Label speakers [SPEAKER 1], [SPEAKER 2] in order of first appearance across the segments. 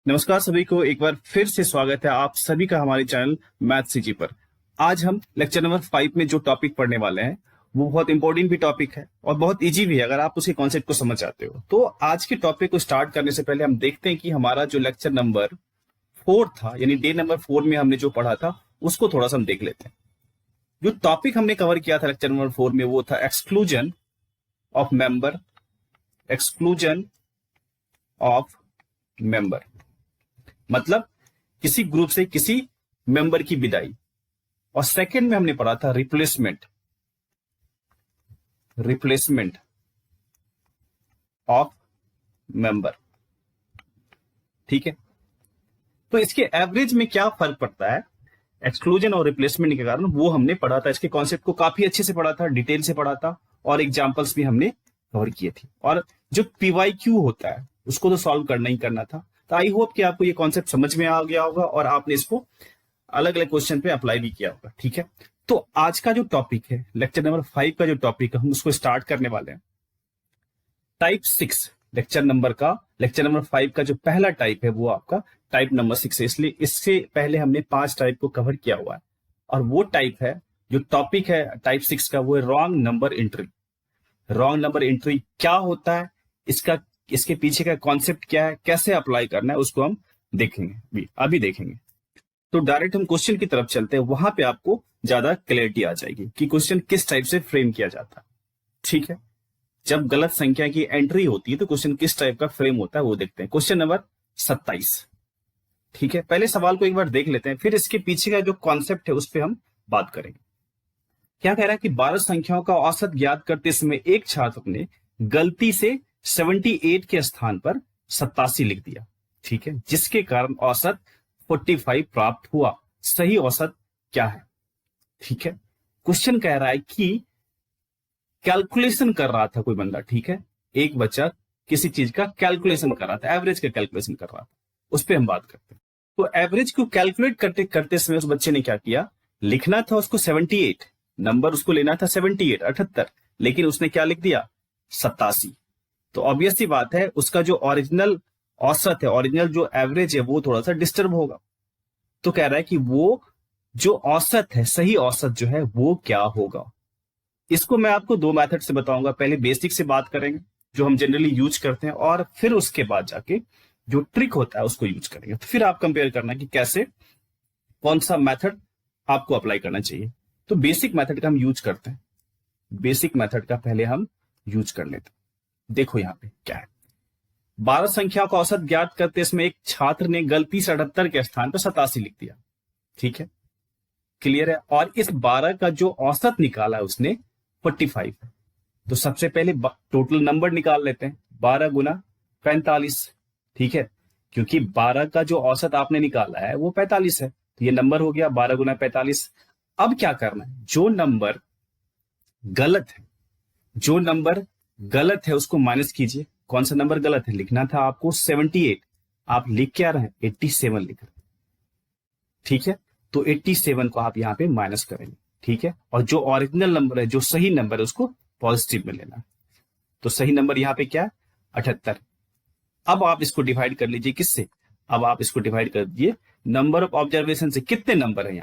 [SPEAKER 1] नमस्कार सभी को एक बार फिर से स्वागत है आप सभी का हमारे चैनल मैथ सीजी पर। आज हम लेक्चर नंबर 5 में जो टॉपिक पढ़ने वाले हैं वो बहुत इंपॉर्टेंट भी टॉपिक है और बहुत इजी भी है अगर आप उसके कॉन्सेप्ट को समझ जाते हो। तो आज के टॉपिक को स्टार्ट करने से पहले हम देखते हैं कि हमारा जो लेक्चर नंबर 4 था यानी डे नंबर 4 में हमने जो पढ़ा था उसको थोड़ा सा हम देख लेते हैं। जो टॉपिक हमने कवर किया था लेक्चर नंबर 4 में वो था exclusion of member, exclusion of member मतलब किसी ग्रुप से किसी मेंबर की विदाई। और सेकंड में हमने पढ़ा था रिप्लेसमेंट, रिप्लेसमेंट ऑफ मेंबर। ठीक है, तो इसके एवरेज में क्या फर्क पड़ता है एक्सक्लूजन और रिप्लेसमेंट के कारण वो हमने पढ़ा था। इसके कॉन्सेप्ट को काफी अच्छे से पढ़ा था, डिटेल से पढ़ा था और एग्जांपल्स भी हमने कवर किए थे। और जो पीवाईक्यू होता है उसको तो सॉल्व करना ही करना था। तो आई होप कि आपको ये कॉन्सेप्ट समझ में आ गया होगा और आपने इसको अलग अलग क्वेश्चन पे अप्लाई भी किया होगा। ठीक है, तो आज का जो टॉपिक है लेक्चर नंबर 5 का जो टॉपिक है हम उसको स्टार्ट करने वाले हैं। टाइप 6 लेक्चर नंबर 5 का जो पहला टाइप है वो आपका टाइप नंबर 6 है, इसलिए इससे पहले हमने 5 टाइप को कवर किया हुआ है। और वो टाइप है, जो टॉपिक है टाइप 6 का वो है wrong number entry. Wrong number entry क्या होता है, इसके पीछे का कॉन्सेप्ट क्या है, कैसे अप्लाई करना है उसको हम देखेंगे, अभी देखेंगे। तो डायरेक्ट हम क्वेश्चन की तरफ चलते हैं, वहां पे आपको ज्यादा क्लैरिटी आ जाएगी कि क्वेश्चन किस टाइप से फ्रेम किया जाता है। ठीक है, जब गलत संख्या की एंट्री होती है तो क्वेश्चन किस टाइप का फ्रेम होता है वो देखते हैं। Question number 27। ठीक है, पहले सवाल को एक बार देख लेते हैं, फिर इसके पीछे का जो कॉन्सेप्ट है उस पर हम बात करेंगे। क्या कह रहा है कि 12 संख्याओं का औसत ज्ञात करते समय एक छात्र ने गलती से 78 के स्थान पर 87 लिख दिया। ठीक है, जिसके कारण औसत 45 प्राप्त हुआ। सही औसत क्या है? ठीक है, क्वेश्चन कह रहा है कि कैलकुलेशन कर रहा था कोई बंदा। ठीक है, एक बच्चा किसी चीज का कैलकुलेशन कर रहा था, एवरेज का कैलकुलेशन कर रहा था, उस पर हम बात करते हैं। तो एवरेज को कैलकुलेट करते करते समय उस बच्चे ने क्या किया, लिखना था उसको 78, नंबर उसको लेना था 78 78, लेकिन उसने क्या लिख दिया 87। तो ऑब्वियस सी बात है उसका जो ओरिजिनल औसत है, ओरिजिनल जो एवरेज है वो थोड़ा सा डिस्टर्ब होगा। तो कह रहा है कि वो जो औसत है, सही औसत जो है वो क्या होगा। इसको मैं आपको दो मेथड से बताऊंगा। पहले बेसिक से बात करेंगे जो हम जनरली यूज करते हैं, और फिर उसके बाद जाके जो ट्रिक होता है उसको यूज करेंगे। तो फिर आप कंपेयर करना कि कैसे कौन सा मेथड आपको अप्लाई करना चाहिए। तो बेसिक मेथड का हम यूज करते हैं, बेसिक मेथड का पहले हम यूज कर लेते हैं। देखो यहां पे क्या है, 12 संख्या का औसत ज्ञात करते इसमें एक छात्र ने गलती से 78 के स्थान पर 87 लिख दिया। ठीक है, क्लियर है। और इस 12 का जो औसत निकाला है उसने 45 है। तो सबसे पहले टोटल नंबर निकाल लेते हैं, 12 गुना 45। ठीक है, क्योंकि 12 का जो औसत आपने निकाला है वो 45 है, तो ये नंबर हो गया 12 गुना 45। अब क्या करना है, जो नंबर गलत है, जो नंबर गलत है उसको माइनस कीजिए। कौन सा नंबर गलत है, लिखना था आपको 78, आप लिख क्या रहे हैं 87 लिख रहे हैं। ठीक है, तो 87 को आप यहां पे माइनस करेंगे। ठीक है, और जो ओरिजिनल नंबर है, जो सही नंबर है उसको पॉजिटिव में लेना। तो सही नंबर यहां पे क्या है 78। अब आप इसको डिवाइड कर लीजिए किससे, अब आप इसको डिवाइड कर दीजिए नंबर ऑफ ऑब्जर्वेशन से। कितने नंबर है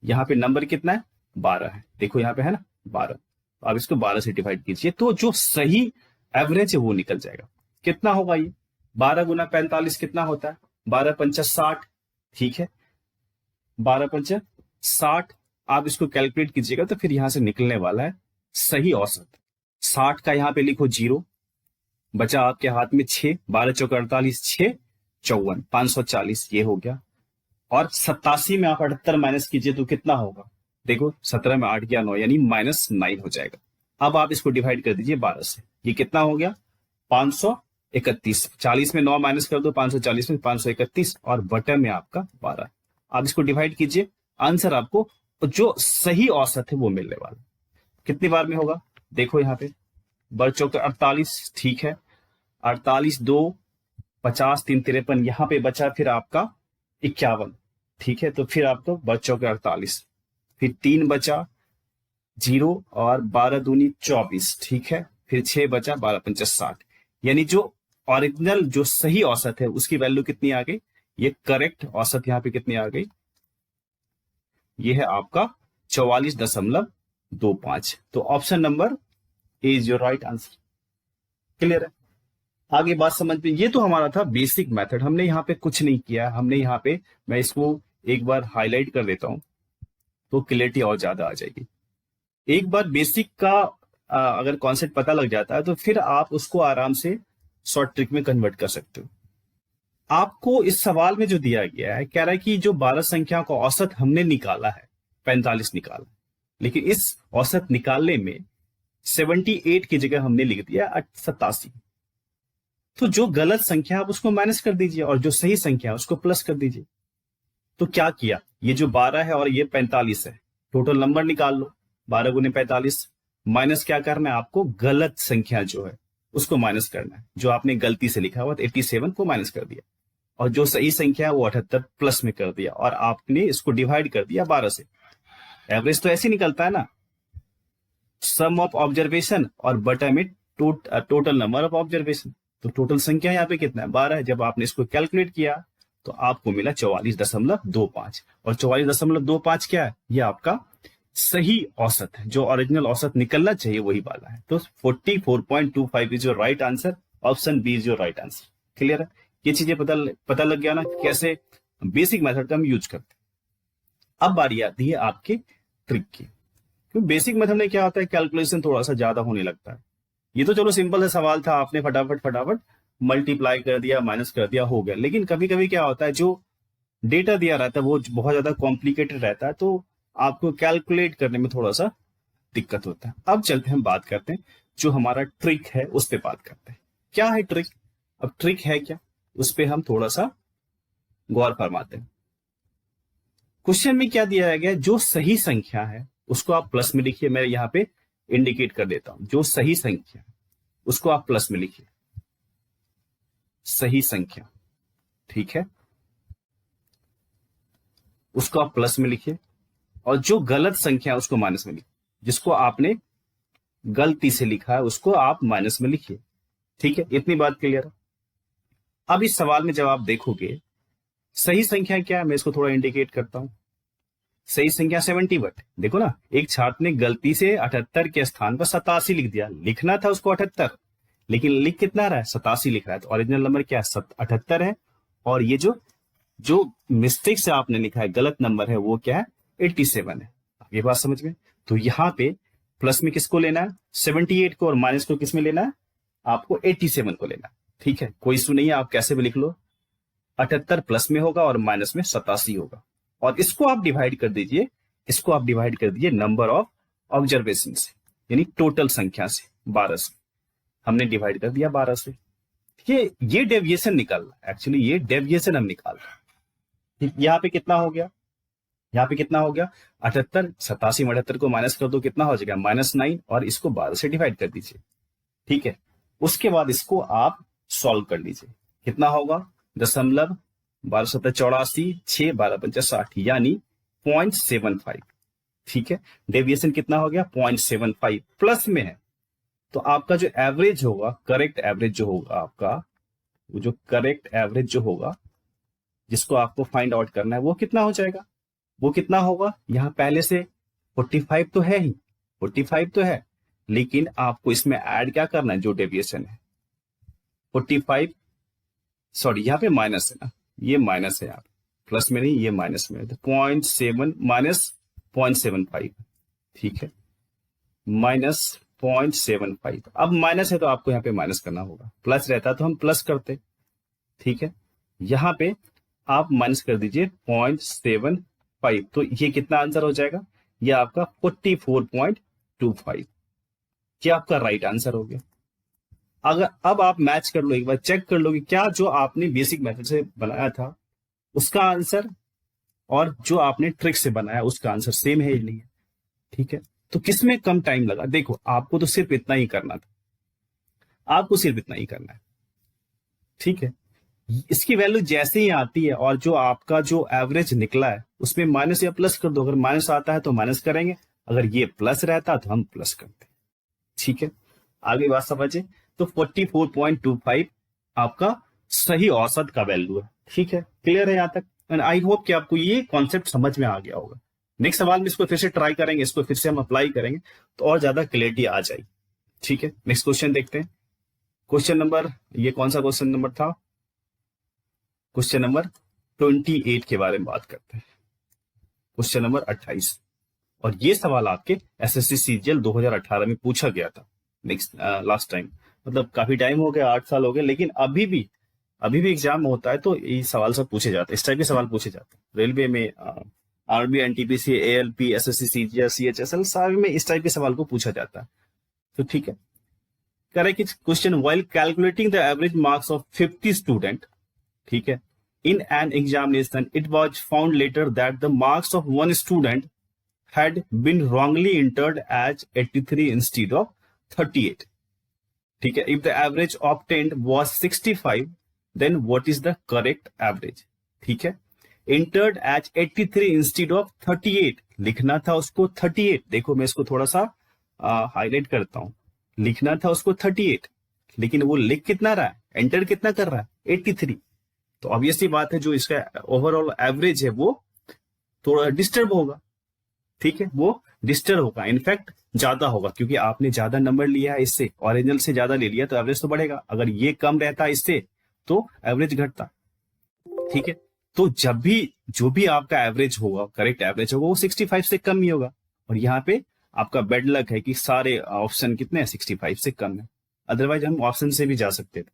[SPEAKER 1] यहाँ पे नंबर कितना है 12 है, देखो यहाँ पे है ना 12। आप इसको 12 से डिवाइड कीजिए तो जो सही एवरेज है वो निकल जाएगा। कितना होगा ये 12 गुना 45 कितना होता है 12 पंचा 60। ठीक है, 12 पंचा 60 आप इसको कैलकुलेट कीजिएगा तो फिर यहां से निकलने वाला है सही औसत। 60 का यहां पे लिखो 0, बचा आपके हाथ में 6, 12 चौका 48, 6 54, 540 ये हो गया। और 87 में आप 78 माइनस कीजिए तो कितना होगा, देखो 17 में 8 गया 9 यानी -9 हो जाएगा। अब आप इसको डिवाइड कर दीजिए 12 से, ये कितना हो गया 531। 40 में 9 माइनस कर दो, 540 में 531 और बटे में आपका 12। आप इसको डिवाइड कीजिए, आंसर आपको जो सही औसत है वो मिलने वाला। कितनी बार में होगा, देखो यहाँ पे बढ़ चौक 48। ठीक है, 48 2 50 3 53, यहाँ पे बचा फिर आपका 51। ठीक है, तो फिर आपको बढ़ चौक 48, फिर 3 बचा 0 और 12 दूनी 24। ठीक है, फिर 6 बचा 12 पंचा 60, यानी जो ओरिजिनल जो सही औसत है उसकी वैल्यू कितनी आ गई, ये करेक्ट औसत यहाँ पे कितनी आ गई, ये है आपका 44.25। तो option number A is your right answer. Clear है? आगे बात समझ में, ये तो हमारा था बेसिक मेथड, हमने यहाँ पे कुछ नहीं किया, हमने यहाँ पे, मैं इसको एक बार हाईलाइट कर देता हूं तो क्लियरिटी और ज्यादा आ जाएगी। एक बार बेसिक का अगर कॉन्सेप्ट पता लग जाता है तो फिर आप उसको आराम से शॉर्ट ट्रिक में कन्वर्ट कर सकते हो। आपको इस सवाल में जो दिया गया है, कह रहा है कि जो 12 संख्या का औसत हमने निकाला है 45 निकाला, लेकिन इस औसत निकालने में 78 की जगह हमने लिख दिया 87। तो जो गलत संख्या आप उसको माइनस कर दीजिए और जो सही संख्या है उसको प्लस कर दीजिए। तो क्या किया, ये जो 12 है और ये 45 है, टोटल नंबर निकाल लो, 12 गुने 45, माइनस क्या करना है आपको, गलत संख्या जो है उसको माइनस करना है। जो आपने गलती से लिखा हुआ 87 को माइनस कर दिया और जो सही संख्या है वो 78 प्लस में कर दिया और आपने इसको डिवाइड कर दिया 12 से। एवरेज तो ऐसे निकलता है ना, सम ऑफ ऑब्जर्वेशन और बटा में टोटल नंबर ऑफ ऑब्जर्वेशन। तो टोटल संख्या यहाँ पे कितना है, 12 है। जब आपने इसको कैलकुलेट किया तो आपको मिला 44.25 और 44.25 क्या है, ये आपका सही औसत है, जो ओरिजिनल औसत निकलना चाहिए वही वाला है। तो 44.25 is your right answer, option B is your right answer. Clear है? ये चीजें पता लग गया ना कैसे बेसिक मेथड का हम यूज करते हैं। अब बारी आती है आपके ट्रिक की, क्योंकि बेसिक मेथड में क्या होता है, कैलकुलेशन थोड़ा सा ज्यादा होने लगता है। ये तो चलो सिंपल सा सवाल था, आपने फटाफट मल्टीप्लाई कर दिया, माइनस कर दिया, हो गया। लेकिन कभी कभी क्या होता है, जो डेटा दिया रहता है वो बहुत ज्यादा कॉम्प्लिकेटेड रहता है, तो आपको कैलकुलेट करने में थोड़ा सा दिक्कत होता है। अब चलते हैं, बात करते हैं जो हमारा ट्रिक है उस पर बात करते हैं। क्या है ट्रिक? अब ट्रिक है क्या, उस पर हम थोड़ा सा गौर फरमाते हैं। क्वेश्चन में क्या दिया गया, जो सही संख्या है उसको आप प्लस में लिखिए। मैं यहाँ पे इंडिकेट कर देता हूं, जो सही संख्या उसको आप प्लस में लिखिए, सही संख्या, ठीक है, उसको आप प्लस में लिखिए। और जो गलत संख्या है उसको माइनस में लिखिए, जिसको आपने गलती से लिखा है उसको आप माइनस में लिखिए। ठीक है, इतनी बात क्लियर है? अब इस सवाल में जब आप देखोगे सही संख्या क्या है, मैं इसको थोड़ा इंडिकेट करता हूं। सही संख्या 71। देखो ना, एक छात्र ने गलती से 78 के स्थान पर 87 लिख दिया, लिखना था उसको 78, लेकिन लिख कितना रहा है, 87 लिख रहा है। तो ओरिजिनल नंबर क्या है, 78 है। और ये जो मिस्टेक से आपने लिखा है, गलत नंबर है, वो क्या है, 87 है। ये बात समझ में? तो यहाँ पे प्लस में किसको लेना है, 78 को, और माइनस को किस में लेना है, आपको 87 को लेना है। ठीक है, कोई इशू नहीं है, आप कैसे भी लिख लो। 78 प्लस में होगा और माइनस में 87 होगा। और इसको आप डिवाइड कर दीजिए, इसको आप डिवाइड कर दीजिए नंबर ऑफ ऑब्जर्वेशन से, यानी टोटल संख्या से, 12 से। हमने डिवाइड कर दिया 12 से। ये डेविएशन निकाल रहा है, एक्चुअली ये डेविएशन हम निकाल रहे हैं। यहाँ पे कितना हो गया, यहाँ पे कितना हो गया, 78, 87 में 78 को माइनस कर दो, कितना हो जाएगा, -9, और इसको 12 से डिवाइड कर दीजिए। ठीक है, उसके बाद इसको आप सॉल्व कर लीजिए, कितना होगा, 0.1284, 6, 12 60, यानी 0.75। ठीक है, डेविएशन कितना हो गया, 0.75 प्लस में है। तो आपका जो एवरेज होगा, करेक्ट एवरेज जो होगा आपका, वो जो करेक्ट एवरेज जो होगा जिसको आपको फाइंड आउट करना है, वो कितना हो जाएगा, वो कितना होगा। यहां पहले से 45 तो है ही, 45 तो है, लेकिन आपको इसमें ऐड क्या करना है, जो डेविएशन है 45, सॉरी यहाँ पे माइनस है ना, ये माइनस है, यहाँ प्लस में नहीं, ये माइनस में है। तो 0.7 माइनस 0.75, ठीक है, माइनस 0.75। अब माइनस है तो आपको यहाँ पे माइनस करना होगा, प्लस रहता तो हम प्लस करते। ठीक है, यहाँ पे आप माइनस कर दीजिए 0.75, तो ये कितना आंसर हो जाएगा, ये आपका 44.25। ये आपका राइट आंसर हो गया। अगर अब आप मैच कर लो, एक बार चेक कर लो कि क्या जो आपने बेसिक मेथड से बनाया था उसका आंसर और जो आपने ट्रिक से बनाया उसका आंसर सेम है या नहीं है। ठीक है, तो किसमें कम टाइम लगा, देखो आपको तो सिर्फ इतना ही करना था, आपको सिर्फ इतना ही करना है। ठीक है, इसकी वैल्यू जैसे ही आती है और जो आपका जो एवरेज निकला है उसमें माइनस या प्लस कर दो। अगर माइनस आता है तो माइनस करेंगे, अगर ये प्लस रहता तो हम प्लस करते। ठीक है, आगे बात समझे। तो 44.25 आपका सही औसत का वैल्यू है। ठीक है, क्लियर है यहाँ तक? एंड आई होप कि आपको ये कॉन्सेप्ट समझ में आ गया होगा। नेक्स्ट सवाल में इसको फिर से ट्राई करेंगे, इसको फिर से हम अप्लाई करेंगे तो और ज्यादा क्लियरिटी आ जाएगी। ठीक है, नेक्स्ट क्वेश्चन देखते हैं। क्वेश्चन नंबर, ये कौन सा क्वेश्चन नंबर था? क्वेश्चन नंबर 28 के बारे में बात करते हैं। क्वेश्चन नंबर 28, और ये सवाल आपके एसएससी सीजीएल 2018 में पूछा गया था। नेक्स्ट लास्ट टाइम, मतलब काफी टाइम हो गया, 8 साल हो गए, लेकिन अभी भी एग्जाम होता है तो ये सवाल सब पूछे जाते हैं, इस टाइप के सवाल पूछे जाते हैं। रेलवे में, RB, NTPC, ALP, SSC CGL, CHSL, सारे में इस टाइप के सवाल को पूछा जाता है। तो ठीक है, correct question, while calculating the average marks of 50 student, ठीक है, in an examination, it was found later that the marks of one student had been wrongly entered as 83 instead of 38. ठीक है, if the average obtained was 65, then what is the correct average? ठीक है, entered as 83 instead of 38, लिखना था उसको 38। देखो मैं इसको थोड़ा सा हाईलाइट करता हूं, लिखना था उसको 38, लेकिन वो लिख कितना रहा है, एंटर कितना कर रहा है, 83। तो ऑब्वियसली बात है, जो इसका ओवरऑल एवरेज है वो थोड़ा डिस्टर्ब होगा। ठीक है, वो डिस्टर्ब होगा, इनफैक्ट ज्यादा होगा, क्योंकि आपने ज्यादा नंबर लिया है इससे, ओरिजिनल से ज्यादा ले लिया तो एवरेज तो बढ़ेगा। अगर ये कम रहता इससे तो एवरेज घटता। ठीक है, तो जब भी जो भी आपका एवरेज होगा, करेक्ट एवरेज होगा, वो 65 से कम ही होगा। और यहाँ पे आपका बेड लक है कि सारे ऑप्शन कितने हैं, 65 से कम है, अदरवाइज हम ऑप्शन से भी जा सकते थे।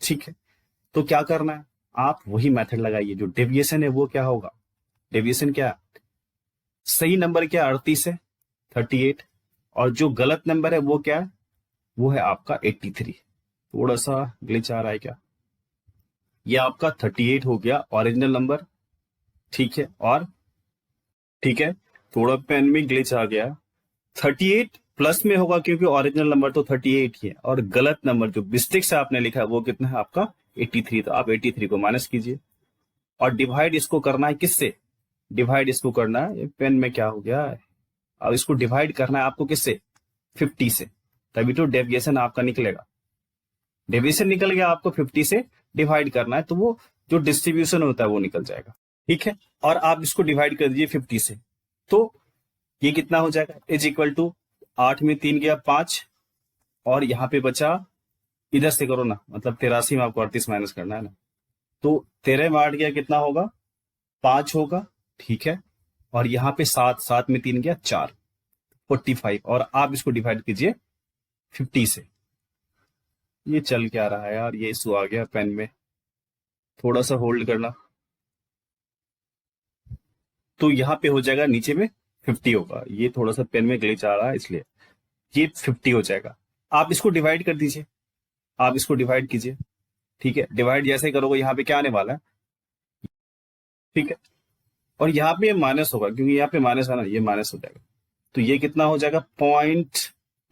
[SPEAKER 1] ठीक है, तो क्या करना है, आप वही मेथड लगाइए। जो डेविएशन है वो क्या होगा, डेविएशन क्या, सही नंबर क्या 38 है, 38, और जो गलत नंबर है वो क्या है, वो है आपका 83। थोड़ा सा ग्लिच आ रहा है क्या, ये आपका 38 हो गया ओरिजिनल नंबर। ठीक है, और ठीक है, थोड़ा पेन में ग्लिच आ गया, 38 प्लस में होगा क्योंकि ओरिजिनल नंबर तो 38 ही है, और गलत नंबर जो मिस्टेक से आपने लिखा है वो कितना है आपका 83। तो आप 83 को माइनस कीजिए और डिवाइड इसको करना है किससे, डिवाइड इसको करना है, पेन में क्या हो गया है, अब इसको डिवाइड करना है आपको किससे, 50 से, तभी तो डेविएशन आपका निकलेगा। डेविएशन निकल गया, आपको 50 से डिवाइड करना है तो वो जो डिस्ट्रीब्यूशन होता है वो निकल जाएगा। ठीक है, और आप इसको डिवाइड कर दीजिए 50 से, तो ये कितना हो जाएगा, इज इक्वल टू 8 में 3 गया 5, और यहाँ पे बचा, इधर से करो ना, मतलब 83 में आपको 38 माइनस करना है ना, तो 13 में 8 गया कितना होगा, 5 होगा। ठीक है, और यहाँ पे 7 में 3 गया 4, 45, और आप इसको डिवाइड कीजिए 50 से। ये चल क्या रहा है यार, ये इशू आ गया पेन में, थोड़ा सा होल्ड करना। तो यहाँ पे हो जाएगा, नीचे में 50 होगा, ये थोड़ा सा पेन में ग्लिच आ रहा है इसलिए ये 50 हो जाएगा। आप इसको डिवाइड कर दीजिए, आप इसको डिवाइड कीजिए। ठीक है, डिवाइड जैसे करोगे यहाँ पे क्या आने वाला है, ठीक है, और यहाँ पे माइनस होगा क्योंकि यहाँ पे माइनस है ना, ये माइनस हो जाएगा, तो ये कितना हो जाएगा,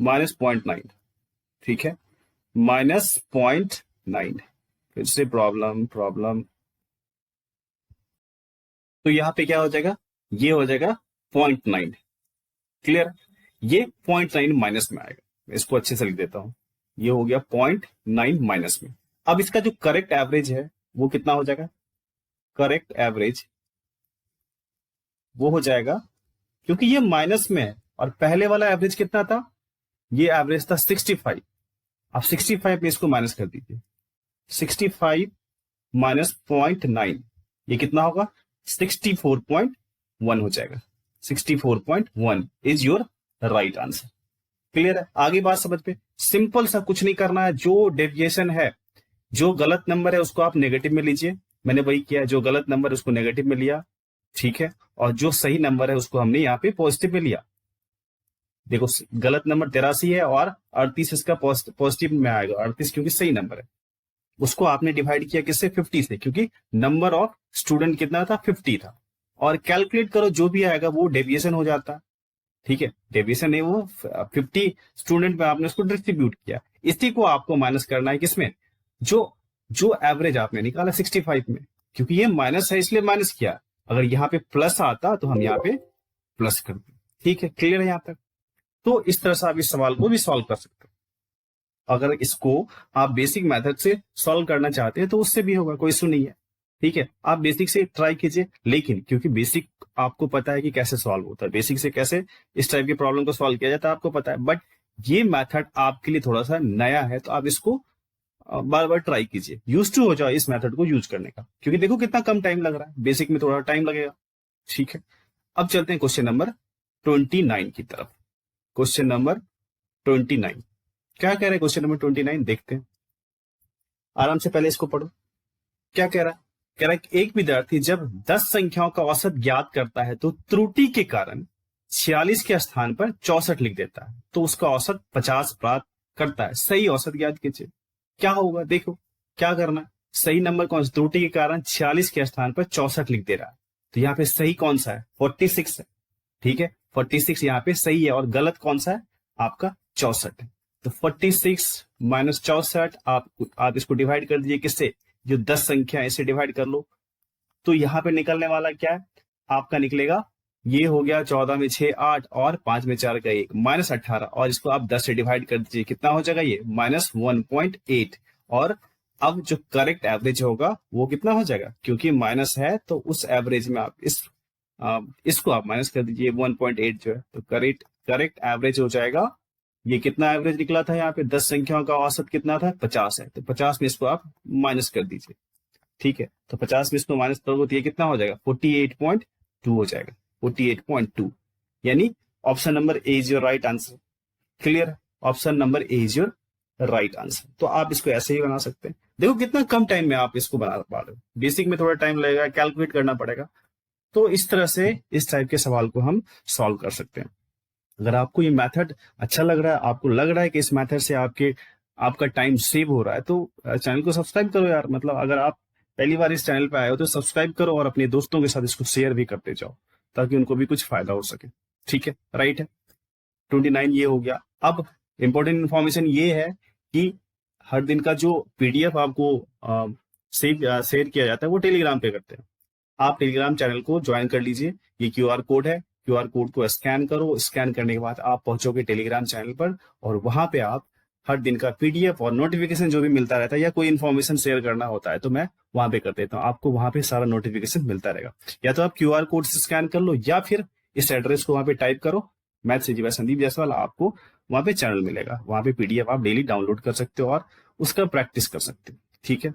[SPEAKER 1] -0.9। ठीक है, -0.9। फिर से प्रॉब्लम, तो यहाँ पे क्या हो जाएगा, ये हो जाएगा 0.9। क्लियर, ये 0.9 माइनस में आएगा, इसको अच्छे से लिख देता हूं, ये हो गया 0.9 माइनस में। अब इसका जो करेक्ट एवरेज है वो कितना हो जाएगा, करेक्ट एवरेज वो हो जाएगा, क्योंकि ये माइनस में है और पहले वाला एवरेज कितना था, ये एवरेज था 65। आप 65 में इसको माइनस कर दीजिए, 65 माइनस 0.9, ये कितना होगा, 64.1 हो जाएगा। 64.1 is your right answer. Clear है, आगे बात समझ पे, सिंपल सा, कुछ नहीं करना है। जो डेविएशन है, जो गलत नंबर है उसको आप नेगेटिव में लीजिए, मैंने वही किया, जो गलत नंबर है उसको नेगेटिव में लिया। ठीक है, और जो सही नंबर है उसको हमने यहाँ पे पॉजिटिव में लिया। देखो गलत नंबर 83 है और 38 इसका पॉजिटिव में आएगा, 38 क्योंकि सही नंबर है। उसको आपने डिवाइड किया किससे, 50 से, क्योंकि नंबर ऑफ स्टूडेंट कितना था, 50 था। और कैलकुलेट करो, जो भी आएगा वो डेविएशन हो जाता है। ठीक है, डेविएशन है वो 50 स्टूडेंट में आपने उसको डिस्ट्रीब्यूट किया, इसी को आपको माइनस करना है किसमें, जो एवरेज आपने निकाला 65 में, क्योंकि ये माइनस है इसलिए माइनस किया। अगर यहाँ पे प्लस आता तो हम यहाँ पे प्लस करते। ठीक है, क्लियर है यहाँ तक? तो इस तरह से आप इस सवाल को भी सॉल्व कर सकते हो। अगर इसको आप बेसिक मेथड से सॉल्व करना चाहते हैं तो उससे भी होगा, कोई इशू नहीं है। ठीक है, आप बेसिक से ट्राई कीजिए, लेकिन क्योंकि बेसिक आपको पता है कि कैसे सॉल्व होता है, बेसिक से कैसे इस टाइप की प्रॉब्लम को सॉल्व किया जाता है आपको पता है, बट ये मेथड आपके लिए थोड़ा सा नया है, तो आप इसको बार बार ट्राई कीजिए, यूज टू हो जाओ इस मेथड को यूज करने का, क्योंकि देखो कितना कम टाइम लग रहा है, बेसिक में थोड़ा टाइम लगेगा। ठीक है, अब चलते हैं क्वेश्चन नंबर 29 की तरफ। क्वेश्चन नंबर 29 क्या कह रहे हैं, क्वेश्चन नंबर 29 देखते हैं आराम से, पहले इसको पढ़ो। क्या कह रहा है, कह रहा है कि एक विद्यार्थी जब 10 संख्याओं का औसत ज्ञात करता है तो त्रुटि के कारण 46 के स्थान पर 64 लिख देता है, तो उसका औसत 50 प्राप्त करता है। सही औसत ज्ञात कीजिए। क्या होगा, देखो क्या करना है, सही नंबर कौन सा, त्रुटि के कारण 46 के स्थान पर 64 लिख दे रहा है, तो यहाँ पे सही कौन सा है, 46 है। ठीक है, 46 यहाँ पे सही है, और गलत कौन सा है आपका 64 है। तो 46 माइनस 64 आप इसको डिवाइड कर दीजिए किससे, जो 10 संख्या है इसे डिवाइड कर लो, तो यहाँ पे निकलने वाला क्या है आपका, निकलेगा ये हो गया 14 में 6 8 और 5 में 4 का 1 माइनस 18, और इसको आप 10 से डिवाइड कर दीजिए, कितना हो जाएगा ये माइनस 1.8। और अब जो करेक्ट एवरेज होगा वो कितना हो जाएगा, क्योंकि माइनस है तो उस एवरेज में आप इसको आप माइनस कर दीजिए 1.8 जो है, तो करेक्ट एवरेज हो जाएगा। ये कितना एवरेज निकला था यहाँ पे, 10 संख्याओं का औसत कितना था 50 है, तो 50 में इसको आप माइनस कर दीजिए। ठीक है, तो 50 में इसको माइनस करोगे तो ये कितना हो जाएगा 48.2 हो जाएगा, 48.2, यानी option number A is your right answer. Clear है, option number A is your right answer. तो आप इसको ऐसे ही बना सकते हैं, देखो कितना कम टाइम में आप इसको बना पा रहे हो, बेसिक में थोड़ा टाइम लगेगा, कैलकुलेट करना पड़ेगा, तो इस तरह से इस टाइप के सवाल को हम सॉल्व कर सकते हैं। अगर आपको ये मेथड अच्छा लग रहा है, आपको लग रहा है कि इस मेथड से आपका टाइम सेव हो रहा है, तो चैनल को सब्सक्राइब करो यार, मतलब अगर आप पहली बार इस चैनल पे आए हो तो सब्सक्राइब करो और अपने दोस्तों के साथ इसको शेयर भी करते जाओ, ताकि उनको भी कुछ फायदा हो सके। ठीक है, राइट है, 29 ये हो गया। अब इंपॉर्टेंट इन्फॉर्मेशन ये है कि हर दिन का जो पीडीएफ आपको शेयर किया जाता है वो टेलीग्राम पे करते हैं। आप टेलीग्राम चैनल को ज्वाइन कर लीजिए, ये क्यूआर कोड है, क्यूआर कोड को स्कैन करो, स्कैन करने के बाद आप पहुंचोगे टेलीग्राम चैनल पर, और वहां पे आप हर दिन का पीडीएफ और नोटिफिकेशन जो भी मिलता रहता है, या कोई इन्फॉर्मेशन शेयर करना होता है तो मैं वहां पे कर देता हूँ, आपको वहां पे सारा नोटिफिकेशन मिलता रहेगा। या तो आप क्यूआर कोड से स्कैन कर लो, या फिर इस एड्रेस को वहां पे टाइप करो, मैथ से जीवा संदीप जायसवाल, आपको वहां पे चैनल मिलेगा, वहां पे पीडीएफ आप डेली डाउनलोड कर सकते हो और उसका प्रैक्टिस कर सकते हो। ठीक है,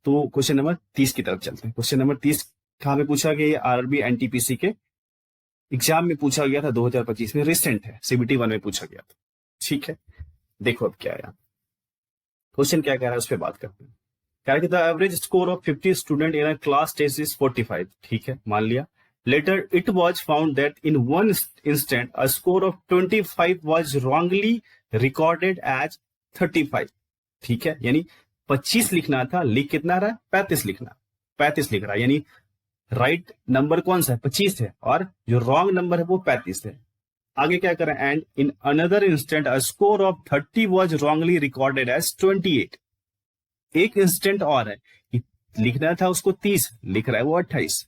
[SPEAKER 1] तो क्वेश्चन नंबर 30 की तरफ चलते हैं। क्वेश्चन नंबर 30 कहाँ पे पूछा गया, आरआरबी एनटीपीसी के एग्जाम में पूछा गया था 2025 में, रिसेंट है, सीबीटी 1 में पूछा गया था। ठीक है, देखो अब क्या है क्वेश्चन, क्या कह रहा है उस पर बात करते हैं। कह रहा है कि the average score of 50 student in a class test is 45। ठीक है, मान लिया। Later it was found that in one instant a score of 25 was wrongly recorded as 35। ठीक है, यानी 25 लिखना था, लिख कितना रहा है 35 लिखना, 35 लिख रहा है, यानी राइट नंबर कौन सा है 25 है, और जो रॉन्ग नंबर है वो 35 है। आगे क्या करें, and in another instant a score of 30 was wrongly recorded as 28। एक इंस्टेंट और है, लिखना था उसको 30, लिख रहा है वो 28।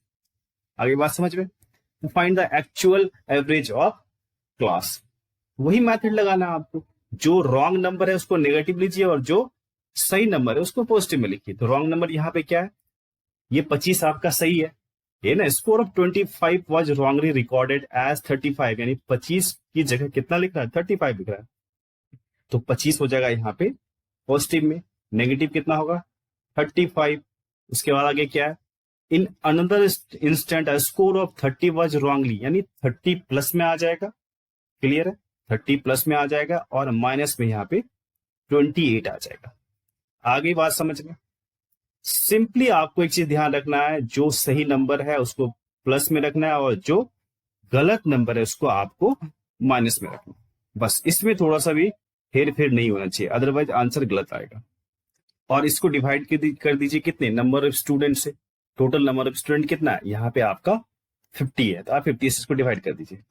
[SPEAKER 1] आगे बात समझ में, find the actual average of class. वही मेथड लगाना है आपको, जो रॉन्ग नंबर है उसको नेगेटिव लीजिए और जो सही नंबर है उसको पॉजिटिव में लिखिए। तो रॉन्ग नंबर यहाँ पे क्या है, ये 25 आपका सही है, ये ना score of 25 was wrongly recorded as 35, यानी 25 की जगह कितना लिख रहा है 35 लिख रहा है, तो 25 हो जाएगा यहाँ पे पॉजिटिव में, नेगेटिव कितना होगा 35। उसके बाद आगे क्या है, इन another instant score of 30 was wrongly, यानी 30 प्लस में आ जाएगा। क्लियर है, 30 प्लस में आ जाएगा, और माइनस में यहाँ पे 28 आ जाएगा। आगे बात समझ में, सिंपली आपको एक चीज ध्यान रखना है, जो सही नंबर है उसको प्लस में रखना है और जो गलत नंबर है उसको आपको माइनस में रखना है। बस इसमें थोड़ा सा भी हेर फेर नहीं होना चाहिए, अदरवाइज आंसर गलत आएगा। और इसको डिवाइड कर दीजिए कितने नंबर ऑफ स्टूडेंट से, टोटल नंबर ऑफ स्टूडेंट कितना है यहाँ पे आपका 50 है, तो आप 50 से इसको डिवाइड कर दीजिए।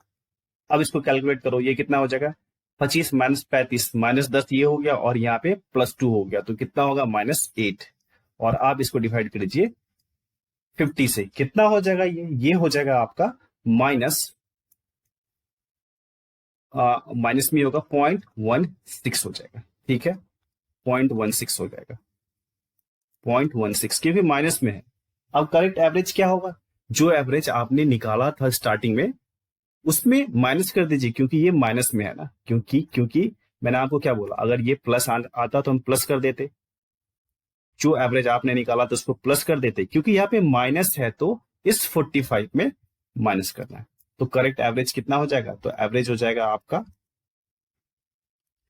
[SPEAKER 1] अब इसको कैलकुलेट करो, ये कितना हो जाएगा 25 माइनस 35 माइनस 10 ये हो गया, और यहाँ पे +2 हो गया, तो कितना होगा -8। और आप इसको डिवाइड कर दीजिए 50 से, कितना हो जाएगा ये हो जाएगा आपका माइनस में होगा 0.16 हो जाएगा। ठीक है, 0.16 हो जाएगा, 0.16, क्योंकि माइनस में है। अब करेक्ट एवरेज क्या होगा, जो एवरेज आपने निकाला था स्टार्टिंग में उसमें माइनस कर दीजिए, क्योंकि ये माइनस में है ना, क्योंकि मैंने आपको क्या बोला, अगर ये प्लस आता तो हम प्लस कर देते, जो एवरेज आपने निकाला तो उसको प्लस कर देते, क्योंकि यहाँ पे माइनस है तो इस 45 में माइनस करना है। तो करेक्ट एवरेज कितना हो जाएगा, तो एवरेज हो जाएगा आपका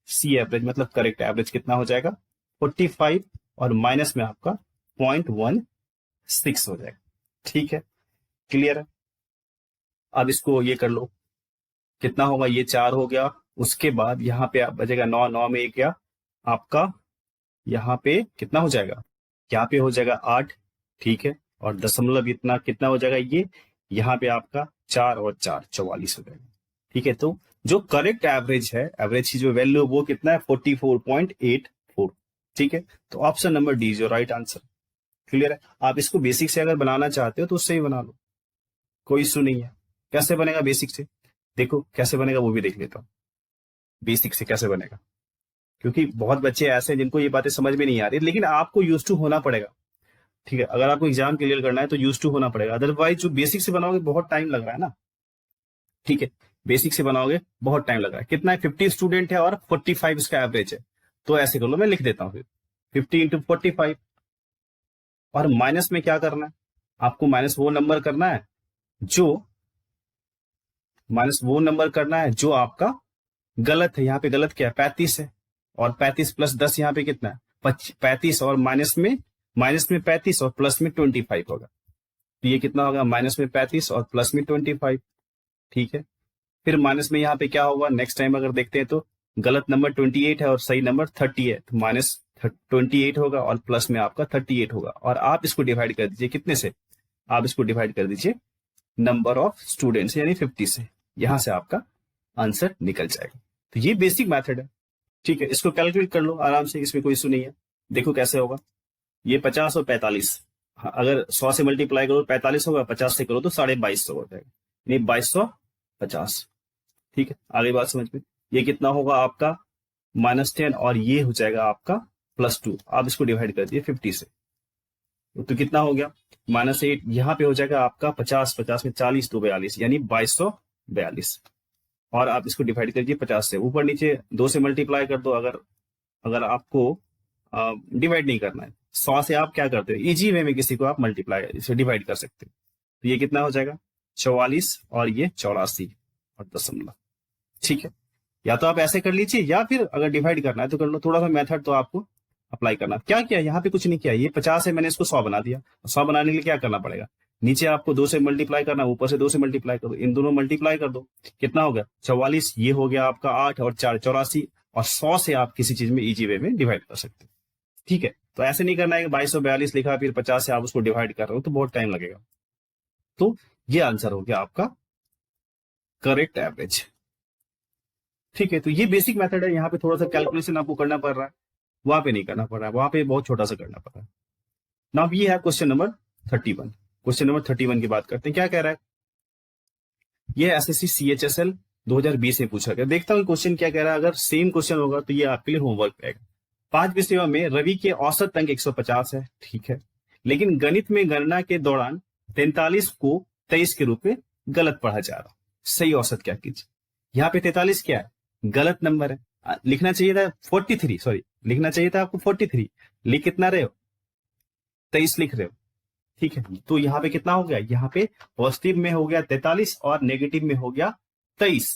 [SPEAKER 1] सी एवरेज, मतलब करेक्ट एवरेज कितना हो जाएगा 45 और माइनस में आपका 0.16 हो जाएगा। ठीक है, क्लियर है। अब इसको ये कर लो, कितना होगा, ये 4 हो गया, उसके बाद यहाँ पे बचेगा 9, 9 में 1 गया आपका, यहाँ पे कितना हो जाएगा, यहाँ पे हो जाएगा 8, ठीक है, और दशमलव इतना कितना हो जाएगा ये, यहाँ पे आपका 4 और 4 44 हो जाएगा। ठीक है, तो जो करेक्ट एवरेज है, एवरेज की जो वैल्यू वो कितना है 44.84। ठीक है, तो option number D is your right answer. Clear है। आप इसको बेसिक से अगर बनाना चाहते हो तो उससे ही बना लो, कोई इशू नहीं है। कैसे बनेगा बेसिक से, देखो कैसे बनेगा वो भी देख लेता हूँ, बेसिक से कैसे बनेगा, क्योंकि बहुत बच्चे ऐसे हैं जिनको ये बातें समझ में नहीं आ रही, लेकिन आपको यूज टू होना पड़ेगा। ठीक है, अगर आपको एग्जाम क्लियर करना है तो यूज टू होना पड़ेगा, अदरवाइज जो बेसिक से बनाओगे बहुत टाइम लग रहा है ना। ठीक है, बेसिक से बनाओगे बहुत टाइम लग रहा है। कितना है, 50 स्टूडेंट है और 45 इसका एवरेज है, तो ऐसे कर लो, मैं लिख देता हूँ फिर 50 इंटू 45, और माइनस में क्या करना है आपको, माइनस वो नंबर करना है जो आपका गलत है। यहाँ पे गलत क्या है, 35 है, और 35 प्लस 10 यहाँ पे कितना है 35, और माइनस में 35 और प्लस में 25 होगा, तो ये कितना होगा, माइनस में 35 और प्लस में 25। ठीक है, फिर माइनस में यहाँ पे क्या होगा, नेक्स्ट टाइम अगर देखते हैं तो गलत नंबर 28 है और सही नंबर 30 है, तो माइनस 28 होगा और प्लस में आपका 38 होगा, और आप इसको डिवाइड कर दीजिए कितने से, आप इसको डिवाइड कर दीजिए नंबर ऑफ स्टूडेंट्स यानी 50 से, यहां से आपका आंसर निकल जाएगा। तो ये बेसिक मेथड है। ठीक है, इसको कैलकुलेट कर लो आराम से, इसमें कोई इशू नहीं है। देखो कैसे होगा, ये 50 और 45, हाँ, अगर 100 से मल्टीप्लाई करो 45 होगा, 50 से करो तो 2250 हो जाएगा, यानी 2250। ठीक है, आगे बात समझ में। ये कितना होगा आपका -10 और ये हो जाएगा आपका +2, आप इसको डिवाइड कर दिए 50 से, तो कितना हो गया -8, यहाँ पे हो जाएगा आपका 50, 50 में 40 तो 42, यानी 2242, और आप इसको डिवाइड कर दीजिए 50 से, ऊपर नीचे 2 से मल्टीप्लाई कर दो। अगर आपको डिवाइड नहीं करना है, 100 से आप क्या करते हो, इजी वे में किसी को आप मल्टीप्लाई इसे डिवाइड कर सकते हो, तो ये कितना हो जाएगा 44 और ये 84 और दशमलव। ठीक है, या तो आप ऐसे कर लीजिए, या फिर अगर डिवाइड करना है तो कर लो, थोड़ा सा मेथड तो आपको अप्लाई करना। क्या किया यहाँ पे, कुछ नहीं किया, ये 50 है, मैंने इसको 100 बना दिया। 100 बनाने के लिए क्या करना पड़ेगा, नीचे आपको 2 से मल्टीप्लाई करना, ऊपर से 2 से मल्टीप्लाई कर दो, इन दोनों मल्टीप्लाई कर दो, कितना हो गया 44, ये हो गया आपका 8 और 4 84, और 100 से आप किसी चीज में इजी वे में डिवाइड कर सकते हो। ठीक है, तो ऐसे नहीं करना है कि 2242 लिखा फिर 50 से आप उसको डिवाइड कर रहे हो, तो बहुत टाइम लगेगा। तो ये आंसर हो गया आपका करेक्ट एवरेज। ठीक है, तो ये बेसिक मेथड है, यहाँ पे थोड़ा सा कैलकुलेशन आपको करना पड़ रहा है, वहां पे नहीं करना पड़ रहा है, वहां पे बहुत छोटा सा करना पड़ रहा है। नाउ ये है क्वेश्चन नंबर 31। क्वेश्चन नंबर 31 की बात करते हैं, क्या कह रहा है, ये एसएससी CHSL 2020 में पूछा गया। देखता हूँ क्वेश्चन क्या कह रहा है, अगर सेम क्वेश्चन होगा तो ये आपके लिए होमवर्क रहेगा। 5 विषयों में रवि के औसत अंक 150 है, ठीक है, लेकिन गणित में गणना के दौरान 43 को 23 के रूप में गलत पढ़ा जा रहा, सही औसत क्या कीजिए। यहाँ पे 43 क्या है, गलत नंबर है, लिखना चाहिए था 43, सॉरी लिखना चाहिए था आपको 43, लिख कितना रहे हो 23 लिख रहे हो। ठीक है, तो यहाँ पे कितना हो गया, यहाँ पे पॉजिटिव में हो गया 43 और नेगेटिव में हो गया 23।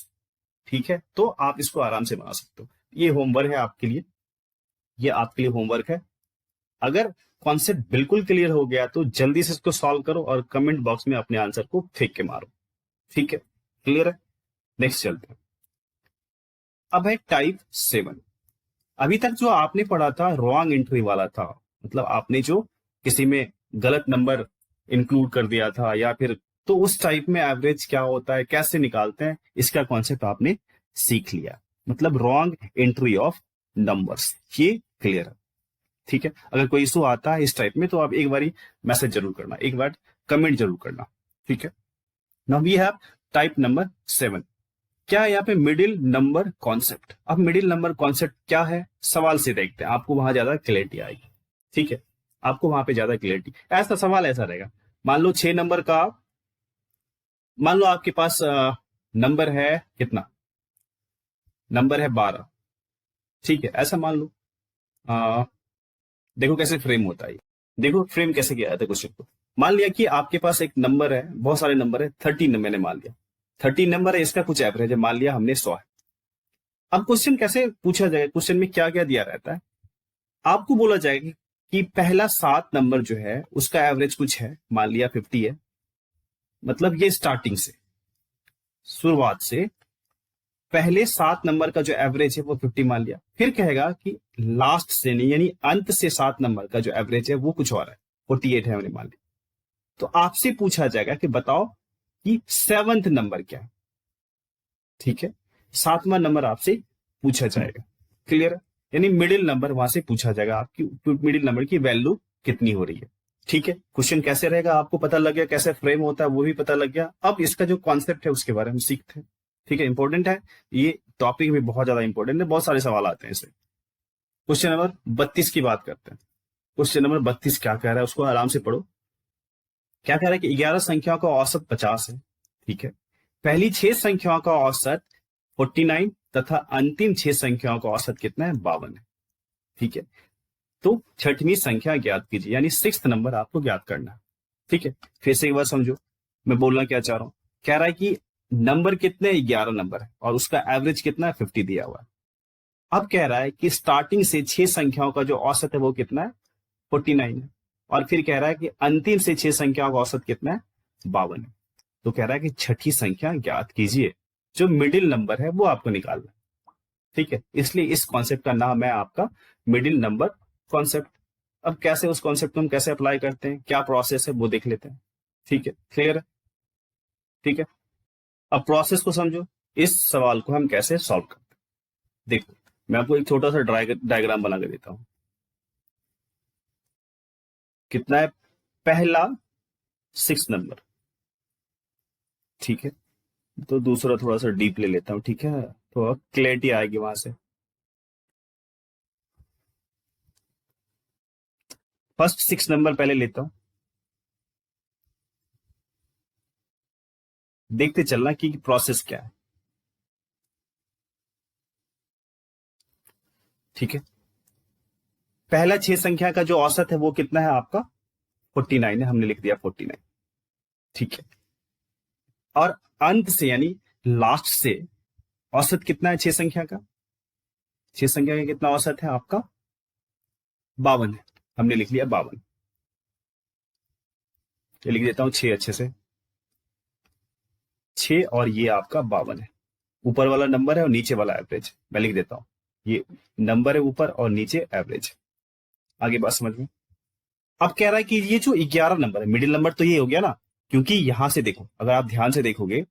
[SPEAKER 1] ठीक है, तो आप इसको आराम से बना सकते हो, ये होमवर्क है आपके लिए, ये आपके लिए होमवर्क है। अगर कॉन्सेप्ट बिल्कुल क्लियर हो गया तो जल्दी से इसको सॉल्व करो और कमेंट बॉक्स में अपने आंसर को फेंक के मारो। ठीक है, क्लियर है, नेक्स्ट चलते हैं। अब है टाइप 7। अभी तक जो आपने पढ़ा था रॉन्ग एंट्री वाला था, मतलब आपने जो किसी में गलत नंबर इंक्लूड कर दिया था, या फिर तो उस टाइप में एवरेज क्या होता है, कैसे निकालते हैं, इसका कॉन्सेप्ट आपने सीख लिया, मतलब रॉन्ग एंट्री ऑफ नंबर्स, ये क्लियर है। ठीक है, अगर कोई इशू आता है इस टाइप में तो आप एक बार मैसेज जरूर करना, एक बार कमेंट जरूर करना। ठीक है, now we have type number 7। क्या है यहाँ पे मिडिल नंबर कॉन्सेप्ट। अब मिडिल नंबर कॉन्सेप्ट क्या है, सवाल से देखते हैं, आपको वहां ज्यादा क्लैरिटी आएगी। ठीक है, आपको वहां पे ज्यादा क्लैरिटी। ऐसा सवाल ऐसा रहेगा, मान लो 6 नंबर का, मान लो आपके पास नंबर है कितना, नंबर है 12। ठीक है, ऐसा मान लो। देखो कैसे फ्रेम होता है, देखो फ्रेम कैसे किया जाता है क्वेश्चन को। मान लिया कि आपके पास एक नंबर है, बहुत सारे नंबर है, 13 मैंने मान लिया 13 नंबर है, इसका कुछ एवरेज है, मान लिया हमने 100 है। अब क्वेश्चन कैसे पूछा जाएगा, क्वेश्चन में क्या क्या दिया रहता है, आपको बोला जाएगा कि पहला 7 नंबर जो है उसका एवरेज कुछ है, मान लिया 50 है, मतलब ये स्टार्टिंग से, शुरुआत से पहले 7 नंबर का जो एवरेज है वो 50 मान लिया। फिर कहेगा कि लास्ट से नहीं, यानी अंत से 7 नंबर का जो एवरेज है वो कुछ और है, 48 है हमने मान लिया। तो आपसे पूछा जाएगा कि बताओ कि 7th नंबर क्या है। ठीक है, 7वां नंबर आपसे पूछा जाएगा। क्लियर है, यानी मिडिल नंबर वहां से पूछा जाएगा, आपकी मिडिल नंबर की वैल्यू कितनी हो रही है। ठीक है, क्वेश्चन कैसे रहेगा आपको पता लग गया, कैसे फ्रेम होता है वो भी पता लग गया। अब इसका जो कॉन्सेप्ट है उसके बारे में सीखते हैं। ठीक है, इंपॉर्टेंट है ये टॉपिक भी, बहुत ज्यादा इंपॉर्टेंट है, बहुत सारे सवाल आते हैं इसे। क्वेश्चन नंबर 32 की बात करते हैं। क्वेश्चन नंबर 32 क्या कह रहा है, उसको आराम से पढ़ो। क्या कह रहा है कि 11 संख्याओं का औसत 50 है। ठीक है, पहली 6 संख्याओं का औसत 49 तथा अंतिम 6 संख्याओं का औसत कितना है, 52 है। ठीक है, तो छठवीं संख्या ज्ञात कीजिए, यानी 6th नंबर आपको ज्ञात करना है। ठीक है, फिर से एक बार समझो मैं बोलना क्या चाह रहा हूं। कह रहा है कि नंबर कितने, 11 नंबर है और उसका एवरेज कितना है, 50 दिया हुआ है। अब कह रहा है कि स्टार्टिंग से 6 संख्याओं का जो औसत है वो कितना है, 49 है, और फिर कह रहा है कि अंतिम से 6 संख्याओं का औसत कितना है, 52 है। तो कह रहा है कि छठी संख्या ज्ञात कीजिए, जो मिडिल नंबर है वो आपको निकालना है। ठीक है, इसलिए इस कॉन्सेप्ट का नाम है आपका मिडिल नंबर कॉन्सेप्ट। अब कैसे उस कॉन्सेप्ट को हम कैसे अप्लाई करते हैं, क्या प्रोसेस है वो देख लेते हैं। ठीक है, क्लियर है। ठीक है, अब प्रोसेस को समझो, इस सवाल को हम कैसे सॉल्व करते हैं। देखो मैं आपको एक छोटा सा डायग्राम बना के देता हूं। कितना है, पहला 6 नंबर। ठीक है, तो दूसरा थोड़ा सा डीप ले लेता हूं। ठीक है, तो क्लैरिटी आएगी वहां से। फर्स्ट 6 नंबर पहले लेता हूं, देखते चलना कि प्रोसेस क्या है। ठीक है, पहला 6 संख्या का जो औसत है वो कितना है आपका, 49 है, हमने लिख दिया 49। ठीक है, और अंत से यानी लास्ट से औसत कितना है 6 संख्या का, 6 संख्या का कितना औसत है आपका, 52 है, हमने लिख लिया 52। ये लिख देता हूं 6 अच्छे से, 6 और ये आपका 52 है। ऊपर वाला नंबर है और नीचे वाला एवरेज, मैं लिख देता हूं, ये नंबर है ऊपर और नीचे एवरेज। आगे बात समझ में। अब कह रहा है कि ये जो 11 नंबर है, मिडिल नंबर तो ये हो गया ना, क्योंकि यहां से देखो, अगर आप ध्यान से देखोगे,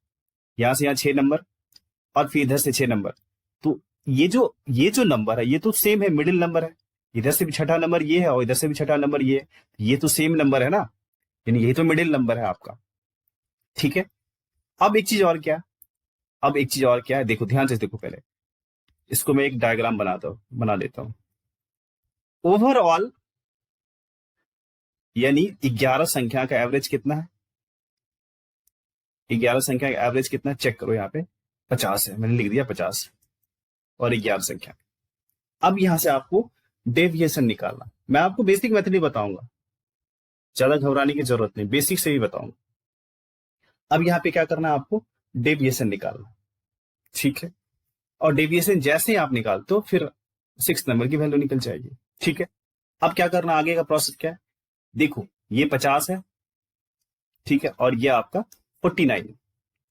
[SPEAKER 1] यहां से यहां 6 नंबर और फिर इधर से 6 नंबर, तो ये जो नंबर है ये तो सेम है, मिडिल नंबर है। इधर से भी छठा नंबर ये है और इधर से भी छठा नंबर ये है, ये तो सेम नंबर है ना, यानी यही तो मिडिल नंबर है आपका। ठीक है, अब एक चीज और क्या, अब एक चीज और क्या है, देखो ध्यान से देखो, पहले इसको मैं एक डायग्राम बना लेता हूं। ओवरऑल यानी 11 संख्या का एवरेज कितना है, 11 संख्या का एवरेज कितना है, चेक करो यहाँ पे 50 है, मैंने लिख दिया 50 और 11 संख्या। अब यहां से आपको डेविएशन निकालना, मैं आपको बेसिक मेथड ही बताऊंगा, ज्यादा घबराने की जरूरत नहीं, बेसिक से ही बताऊंगा। अब यहाँ पे क्या करना है आपको, डेविएशन निकालना। ठीक है, और डेविएशन जैसे ही आप निकालते हो फिर 6 नंबर की वैल्यू निकल जाएगी। ठीक है, अब क्या करना, आगे का प्रोसेस क्या है, देखो ये 50 है, ठीक है, और ये आपका 49 है।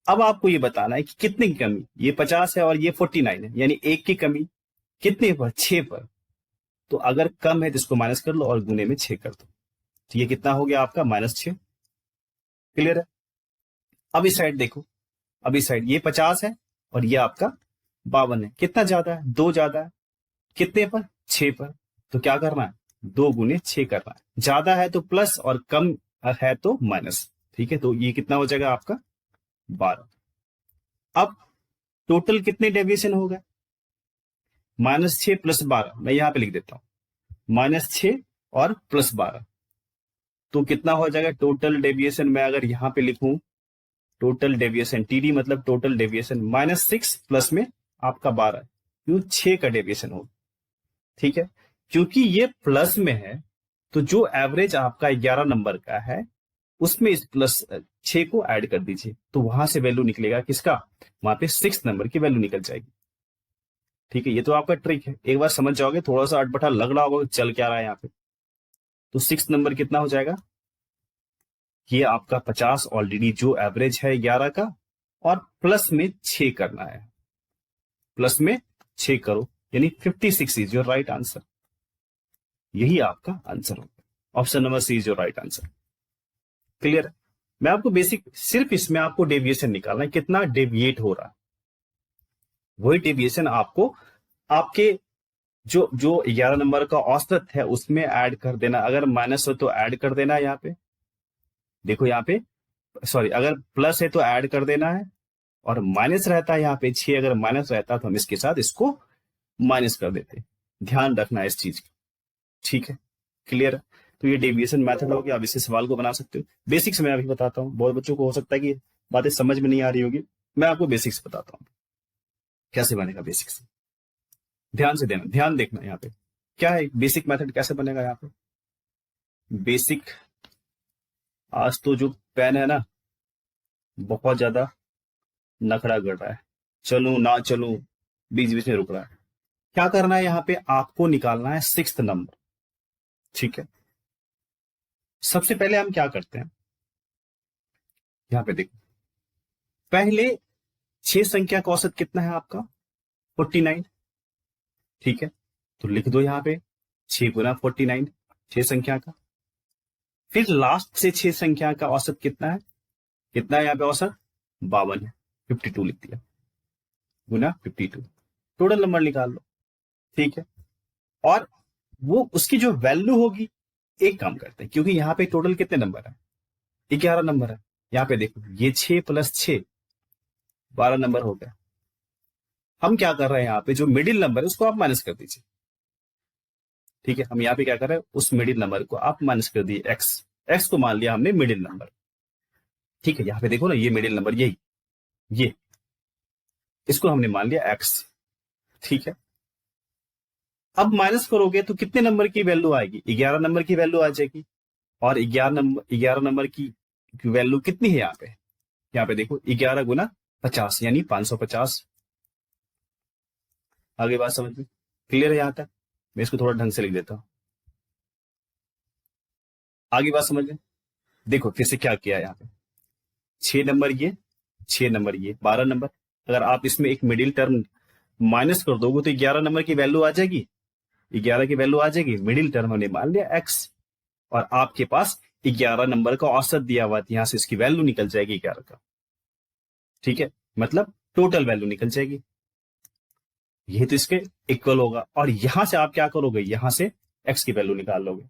[SPEAKER 1] अब आपको ये बताना है कि कितने की कमी, ये 50 है और ये 49 है, यानी एक की कमी कितने पर, 6 पर। तो अगर कम है तो इसको माइनस कर लो और गुने में 6 कर दो, तो ये कितना हो गया आपका, -6। क्लियर है। अब इस साइड देखो, अब इस साइड ये 50 है और ये आपका 52 है, कितना ज्यादा है, 2 ज्यादा है, कितने पर, 6 पर। तो क्या करना है, 2 गुने 6 करना है, ज्यादा है तो प्लस और कम है तो माइनस। ठीक है, तो ये कितना हो जाएगा आपका, 12। अब टोटल कितने डेविएशन हो गए? -6 + 12, मैं यहां पे लिख देता हूं, -6 और +12, तो कितना हो जाएगा टोटल डेविएशन? मैं अगर यहां पे लिखूं टोटल डेविएशन, टीडी मतलब टोटल डेविएशन, -6 प्लस में आपका 12, क्यों 6 का डेविएशन होगा। ठीक है, क्योंकि ये प्लस में है तो जो एवरेज आपका 11 नंबर का है उसमें इस +6 को ऐड कर दीजिए, तो वहां से वैल्यू निकलेगा किसका? वहां पे 6 नंबर की वैल्यू निकल जाएगी। ठीक है, ये तो आपका ट्रिक है, एक बार समझ जाओगे, थोड़ा सा अटपटा लग रहा होगा चल क्या रहा है यहाँ पे। तो 6 नंबर कितना हो जाएगा? ये आपका 50 ऑलरेडी जो एवरेज है 11 का, और प्लस में 6 करना है, प्लस में 6 करो, यानी 56 इज योर राइट आंसर। यही आपका आंसर होगा, option number C is your right answer. Clear है? मैं आपको बेसिक, सिर्फ इसमें आपको डेविएशन निकालना है, कितना डेविएट हो रहा है, वही डेविएशन आपको आपके जो जो 11 नंबर का औसत है उसमें ऐड कर देना। अगर माइनस हो तो ऐड कर देना है, यहाँ पे देखो, यहाँ पे सॉरी, अगर प्लस है तो ऐड कर देना है, और माइनस रहता है यहाँ पे 6, अगर माइनस रहता तो हम इसके साथ इसको माइनस कर देते। ध्यान रखना है इस चीज का। ठीक है, क्लियर है? तो ये डेविएशन मेथड हो गया, आप इससे सवाल को बना सकते हो। बेसिक्स मैं अभी बताता हूँ, बहुत बच्चों को हो सकता है कि बातें समझ में नहीं आ रही होगी, मैं आपको बेसिक्स बताता हूँ कैसे बनेगा बेसिक्स। ध्यान से देना, ध्यान देखना, यहाँ पे क्या है बेसिक मेथड कैसे बनेगा। यहाँ पे बेसिक, आज तो जो पेन है ना बहुत ज्यादा नखरा कर रहा है, चलूं ना चलूं बीच बीच में रुक रहा है। क्या करना है यहाँ पे, आपको निकालना है 6th नंबर। ठीक है, सबसे पहले हम क्या करते हैं, यहाँ पे देखो, पहले 6 संख्या का औसत कितना है आपका? 49। ठीक है, तो लिख दो यहाँ पे 6 गुना 49, 6 संख्या का। फिर लास्ट से 6 संख्या का औसत कितना है? कितना है यहाँ पे औसत? 52 है, 52 लिख दिया, गुना 52, टोटल नंबर निकाल लो। ठीक है, और वो उसकी जो वैल्यू होगी, एक काम करते हैं, क्योंकि यहाँ पे टोटल कितने नंबर है? 11 नंबर है। यहाँ पे देखो, ये 6 + 6 12 नंबर हो गया। हम क्या कर रहे हैं, यहाँ पे जो मिडिल नंबर है उसको आप माइनस कर दीजिए। ठीक है, हम यहाँ पे क्या कर रहे हैं, उस मिडिल नंबर को आप माइनस कर दिए, एक्स को मान लिया हमने मिडिल नंबर। ठीक है, यहाँ पे देखो ना, ये मिडिल नंबर, यही ये, इसको हमने मान लिया एक्स। ठीक है, अब माइनस करोगे तो कितने नंबर की वैल्यू आएगी? 11 नंबर की वैल्यू आ जाएगी। और 11 नंबर की वैल्यू कितनी है यहाँ पे? यहाँ पे देखो 11 गुना 50 यानी 550। आगे बात समझ में क्लियर है? यहाँ तक मैं इसको थोड़ा ढंग से लिख देता हूं, आगे बात समझ में। देखो फिर से क्या किया यहाँ पे, 6 नंबर ये, 6 नंबर ये, 12 नंबर। अगर आप इसमें एक मिडिल टर्म माइनस कर दोगे तो 11 नंबर की वैल्यू आ जाएगी, 11 की वैल्यू आ जाएगी, मिडिल टर्म हमने मान लिया एक्स, और आपके पास 11 नंबर का औसत दिया हुआ, यहां से इसकी वैल्यू निकल जाएगी 11 का। ठीक है, मतलब टोटल वैल्यू निकल जाएगी, ये तो इसके इक्वल होगा। और यहां से आप क्या करोगे, यहां से एक्स की वैल्यू निकाल लोगे।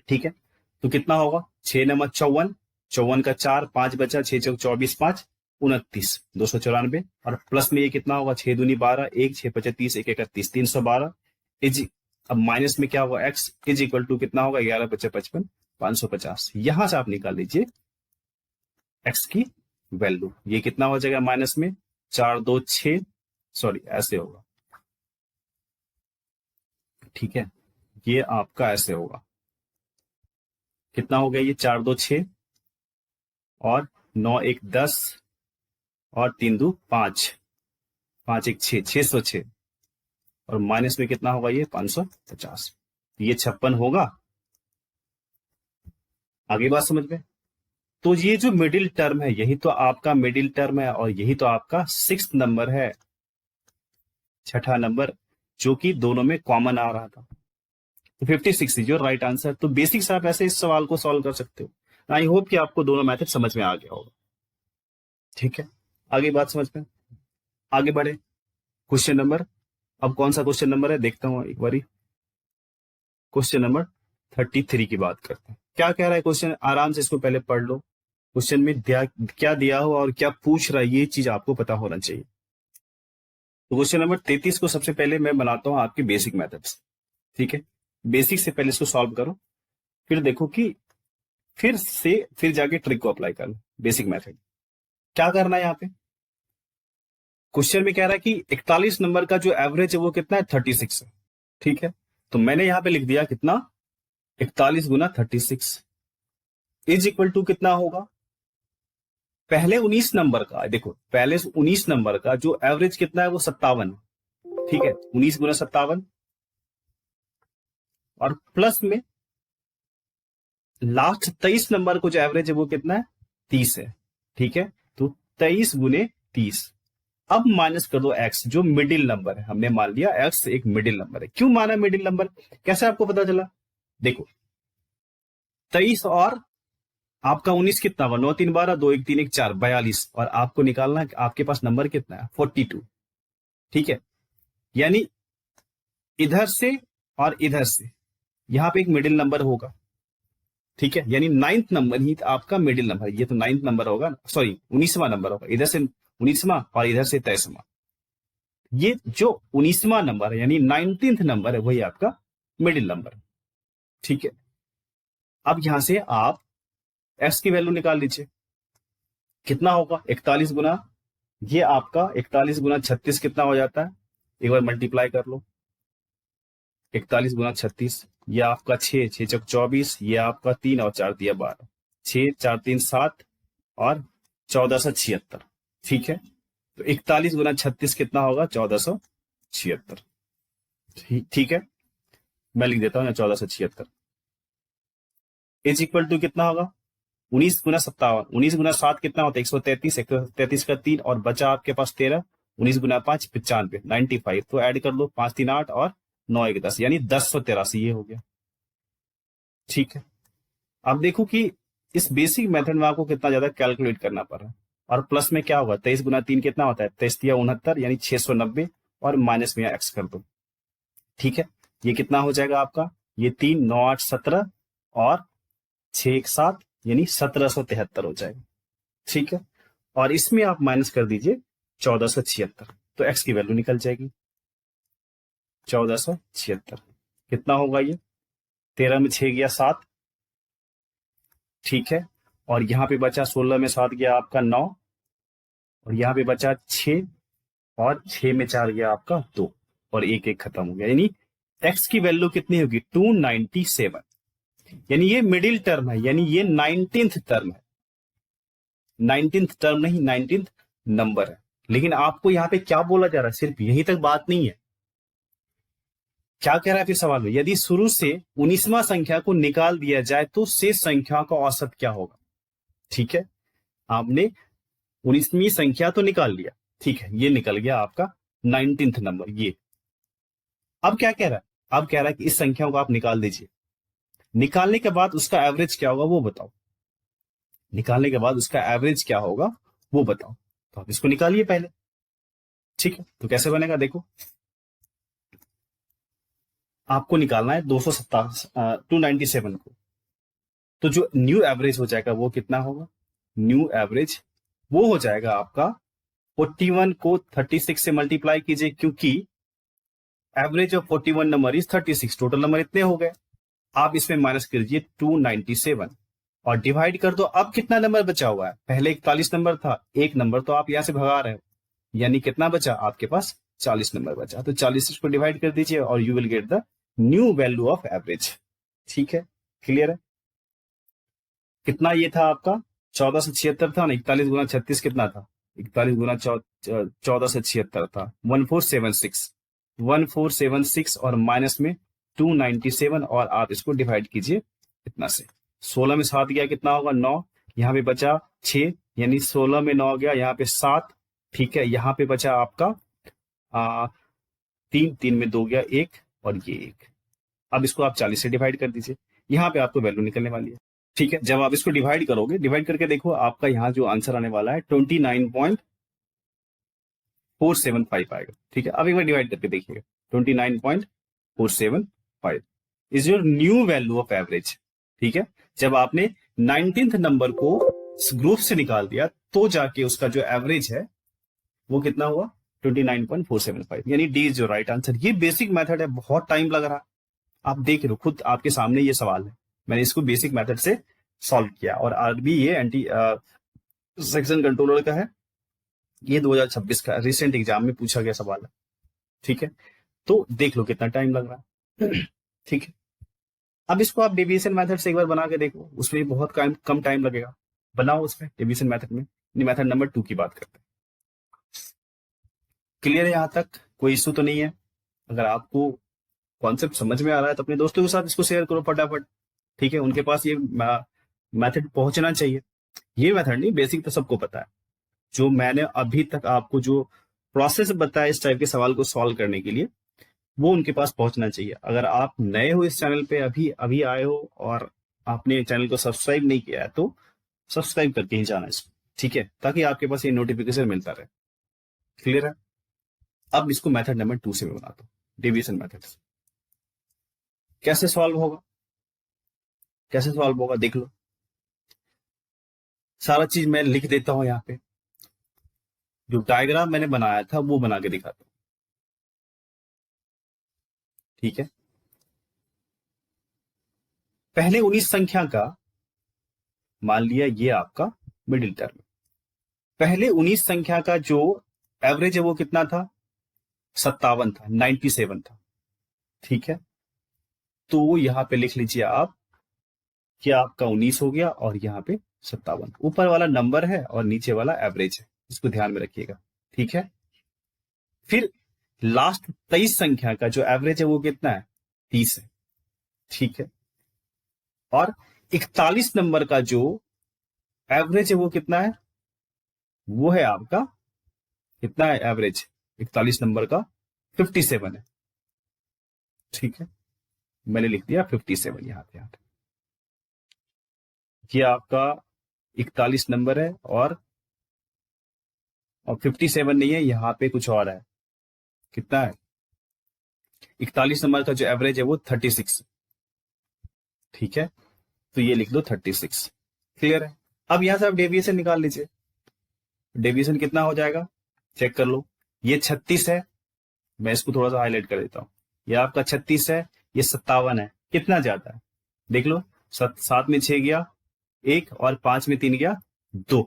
[SPEAKER 1] ठीक है, तो कितना होगा, 6 नंबर 54, 54 का 4, 5 बचा, 6 चौक 24, 5 29, 294, और प्लस में ये कितना होगा, 6 दूनी 12, 1 6 25 30, 1 31, 312 इज, अब माइनस में क्या होगा, एक्स इज इक्वल टू कितना होगा, 11 25 55, 550। यहां से आप निकाल लीजिए एक्स की वैल्यू, ये कितना हो जाएगा माइनस में 4 2 6, सॉरी ऐसे होगा। ठीक है, ये आपका ऐसे होगा, कितना हो गया ये, 4 2 6, और 9 1 10, और 3 2 5, 5 1 6, 606, और माइनस में कितना होगा ये 550, ये 56 होगा। आगे बात समझ में। तो ये जो मिडिल टर्म है यही तो आपका मिडिल टर्म है, और यही तो आपका 6th नंबर है, 6ठा नंबर, जो कि दोनों में कॉमन आ रहा था। तो 56 इज योर राइट आंसर। तो बेसिक्स आप ऐसे इस सवाल को सॉल्व कर सकते हो। आई होप कि आपको दोनों मेथड समझ में आ गया होगा। ठीक है, आगे बात समझ में, आगे बढ़े। क्वेश्चन नंबर, अब कौन सा क्वेश्चन नंबर है देखता हूं एक बारी, क्वेश्चन नंबर 33 की बात करते हैं। क्या कह रहा है क्वेश्चन, आराम से इसको पहले पढ़ लो। क्वेश्चन में क्या दिया हो और क्या पूछ रहा है, ये चीज आपको पता होना चाहिए। तो क्वेश्चन नंबर 33 को सबसे पहले मैं बनाता हूं आपके बेसिक मेथड्स। ठीक है, बेसिक से पहले इसको सॉल्व करो, फिर देखो कि फिर जाके ट्रिक को अप्लाई कर लो। बेसिक मेथड क्या करना है यहाँ पे, क्वेश्चन में कह रहा है कि 41 नंबर का जो एवरेज है वो कितना है, 36 है। ठीक है, तो मैंने यहां पे लिख दिया कितना, 41 गुना 36 इज इक्वल टू कितना होगा, पहले 19 नंबर का, देखो पहले 19 नंबर का जो एवरेज कितना है वो 57। ठीक है, 19 गुना 57 और प्लस में लास्ट 23 नंबर को जो एवरेज है वो कितना है, 30 है। ठीक है, तो 23 गुने 30। अब माइनस कर दो x, जो मिडिल नंबर है, हमने मान लिया x एक मिडिल नंबर है। क्यों माना मिडिल नंबर, कैसे आपको पता चला, देखो 23 और आपका 19 कितना हुआ, 9 3 12, 2 1 3 1 4, 42, और आपको निकालना है आपके पास नंबर कितना है, 42। ठीक है, यानी इधर से और इधर से यहां पे एक मिडिल नंबर होगा। ठीक है, यानी 9th नंबर ही आपका मिडिल नंबर, ये तो 9th नंबर होगा, सॉरी 19वां नंबर होगा, इधर से 19वां और इधर से 23वां। ये जो 19वां नंबर है यानी 19th नंबर है, वही आपका मिडिल नंबर है। ठीक है, अब यहां से आप एक्स की वैल्यू निकाल लीजिए, कितना होगा, 41 गुना, ये आपका 41 गुना 36 कितना हो जाता है, एक बार मल्टीप्लाई कर लो, 41 गुना 36, ये आपका 6 6 चौक 24, ये आपका 3 और 4 दिया 12, 6 4 3 7 और 1476। ठीक है, तो 41 गुना 36 कितना होगा, 1476। ठीक है, मैं लिख देता हूं 1476 इज इक्वल टू कितना होगा, 19 गुना 57, 19 गुना 7 कितना होता है, 133, 133 का 3 और बचा आपके पास 13, 19 गुना 5 95, 95, तो ऐड कर लो, 5 3 8 और 9 1 10, यानी 1083 ये हो गया। ठीक है, अब देखो कि इस बेसिक मेथड में आपको कितना ज्यादा कैलकुलेट करना पड़ रहा है, और प्लस में क्या होगा, 23 गुना 3 कितना होता है, 23 या 69, यानी 690, और माइनस में एक्स कर दो। ठीक है, ये कितना हो जाएगा आपका, ये 3 9 8 17 और 6 1 7, यानी 1773 हो जाएगा। ठीक है, और इसमें आप माइनस कर दीजिए 1476, तो एक्स की वैल्यू निकल जाएगी 1476। कितना होगा ये, 13 में 6 गया 7। ठीक है, और यहां पे बचा 16 में 7 गया आपका 9, और यहां पे बचा 6 और 6 में 4 गया आपका 2, और 1 1 खत्म हो गया, यानी एक्स की वैल्यू कितनी होगी, 297। यानी ये मिडिल टर्म है, यानी ये 19th टर्म है, 19th टर्म नहीं 19th नंबर है। लेकिन आपको यहां पे क्या बोला जा रहा है, सिर्फ यहीं तक बात नहीं है, क्या कह रहा है फिर सवाल में, यदि शुरू से 19वां संख्या को निकाल दिया जाए तो शेष संख्या का औसत क्या होगा। ठीक है, आपने 19वीं संख्या तो निकाल लिया, ठीक है, ये निकल गया आपका 19th नंबर ये। अब क्या कह रहा है, अब कह रहा है कि इस संख्या को आप निकाल दीजिए, निकालने के बाद उसका एवरेज क्या होगा वो बताओ, निकालने के बाद उसका एवरेज क्या होगा वो बताओ, तो आप इसको निकालिए पहले। ठीक है, तो कैसे बनेगा, देखो आपको निकालना है 297 को, तो जो न्यू एवरेज हो जाएगा वो कितना होगा, न्यू एवरेज वो हो जाएगा आपका 41 को 36 से मल्टीप्लाई कीजिए, क्योंकि average of 41 number is 36, total number इतने हो गए, आप इसमें माइनस कीजिए 297 और डिवाइड कर दो। अब कितना नंबर बचा हुआ है, पहले 41 नंबर था, एक नंबर तो आप यहां से भगा रहे हो, यानी कितना बचा आपके पास, 40 नंबर बचा, तो 40 को डिवाइड कर दीजिए और you will get the new value of average. ठीक है, क्लियर है, कितना ये था आपका 1476 था ना, 41 गुना 36 कितना था, 41 गुना 1476 था, 1476 और माइनस में 297, और आप इसको डिवाइड कीजिए इतना से, 16 में 7 गया कितना होगा 9, यहाँ पे बचा 6, यानी 16 में 9 गया, यहाँ पे 7। ठीक है, यहाँ पे बचा आपका 3 3 में 2 गया 1 और ये 1। अब इसको आप 40 से डिवाइड कर दीजिए, यहाँ पे आपको वैल्यू निकलने वाली है। ठीक है, जब आप इसको डिवाइड करोगे, डिवाइड करके देखो आपका यहाँ जो आंसर आने वाला है 29.475 आएगा। ठीक है, अब एक बार डिवाइड करके देखिएगा, 29.475 is your new value of average. ठीक है, जब आपने 19th नंबर को ग्रुप से निकाल दिया तो जाके उसका जो एवरेज है वो कितना हुआ, 29.475, यानी D is your right answer. ये बेसिक मेथड है, बहुत टाइम लग रहा है, आप देख लो खुद आपके सामने ये सवाल है, मैंने इसको बेसिक मेथड से सॉल्व किया। और आरबी ये एंटी सेक्शन कंट्रोलर का है, ये 2026 का रिसेंट एग्जाम में पूछा गया सवाल है, ठीक है। तो देख लो कितना टाइम लग रहा है, ठीक है। अब इसको आप डेविएशन मेथड से एक बार बना के देखो, उसमें बहुत कम टाइम लगेगा। बनाओ उसमें डेविएशन मेथड में, मेथड नंबर 2 की बात करते हैं। क्लियर है यहाँ तक, कोई इशू तो नहीं है? अगर आपको कॉन्सेप्ट समझ में आ रहा है तो अपने दोस्तों के साथ इसको शेयर करो फटाफट, ठीक है। उनके पास ये मेथड पहुंचना चाहिए। ये मेथड नहीं, बेसिक तो सबको पता है। जो मैंने अभी तक आपको जो प्रोसेस बताया इस टाइप के सवाल को सॉल्व करने के लिए, वो उनके पास पहुंचना चाहिए। अगर आप नए हो इस चैनल पे, अभी आए हो और आपने चैनल को सब्सक्राइब नहीं किया है तो सब्सक्राइब करके ही जाना इसको, ठीक है, ताकि आपके पास ये नोटिफिकेशन मिलता रहे। क्लियर है? अब इसको मेथड नंबर 2 से मैं बनाता हूँ, डेविएशन मेथड से। कैसे सॉल्व होगा, कैसे सॉल्व होगा देख लो। सारा चीज मैं लिख देता हूं यहाँ पे, जो डायग्राम मैंने बनाया था वो बना के दिखाता हूं, ठीक है। पहले 19 संख्या का मान लिया ये आपका मिडिल टर्म। पहले 19 संख्या का जो एवरेज है वो कितना था? 57 था, 97 था, ठीक है। तो यहां पे लिख लीजिए आप कि आपका 19 हो गया और यहाँ पे 57, ऊपर वाला नंबर है और नीचे वाला एवरेज है, इसको ध्यान में रखिएगा, ठीक है। फिर लास्ट 23 संख्या का जो एवरेज है वो कितना है? 30 है, ठीक है। और 41 नंबर का जो एवरेज है वो कितना है? वो है आपका कितना है एवरेज? 41 नंबर का 57 है, ठीक है। मैंने लिख दिया 57 यहां पे। ये आपका 41 नंबर है और 57 नहीं है, यहां पे कुछ और है। कितना है? 41 नंबर का जो एवरेज है वो 36, ठीक है। तो ये लिख दो 36। क्लियर है? अब यहां से आप डेविएशन निकाल लीजिए। डेविएशन कितना हो जाएगा चेक कर लो। ये 36 है, मैं इसको थोड़ा सा हाईलाइट कर देता हूं। ये आपका 36 है, ये 57 है, कितना ज्यादा है देख लो। 7 में 6 गया 1 और 5 में 3 गया 2,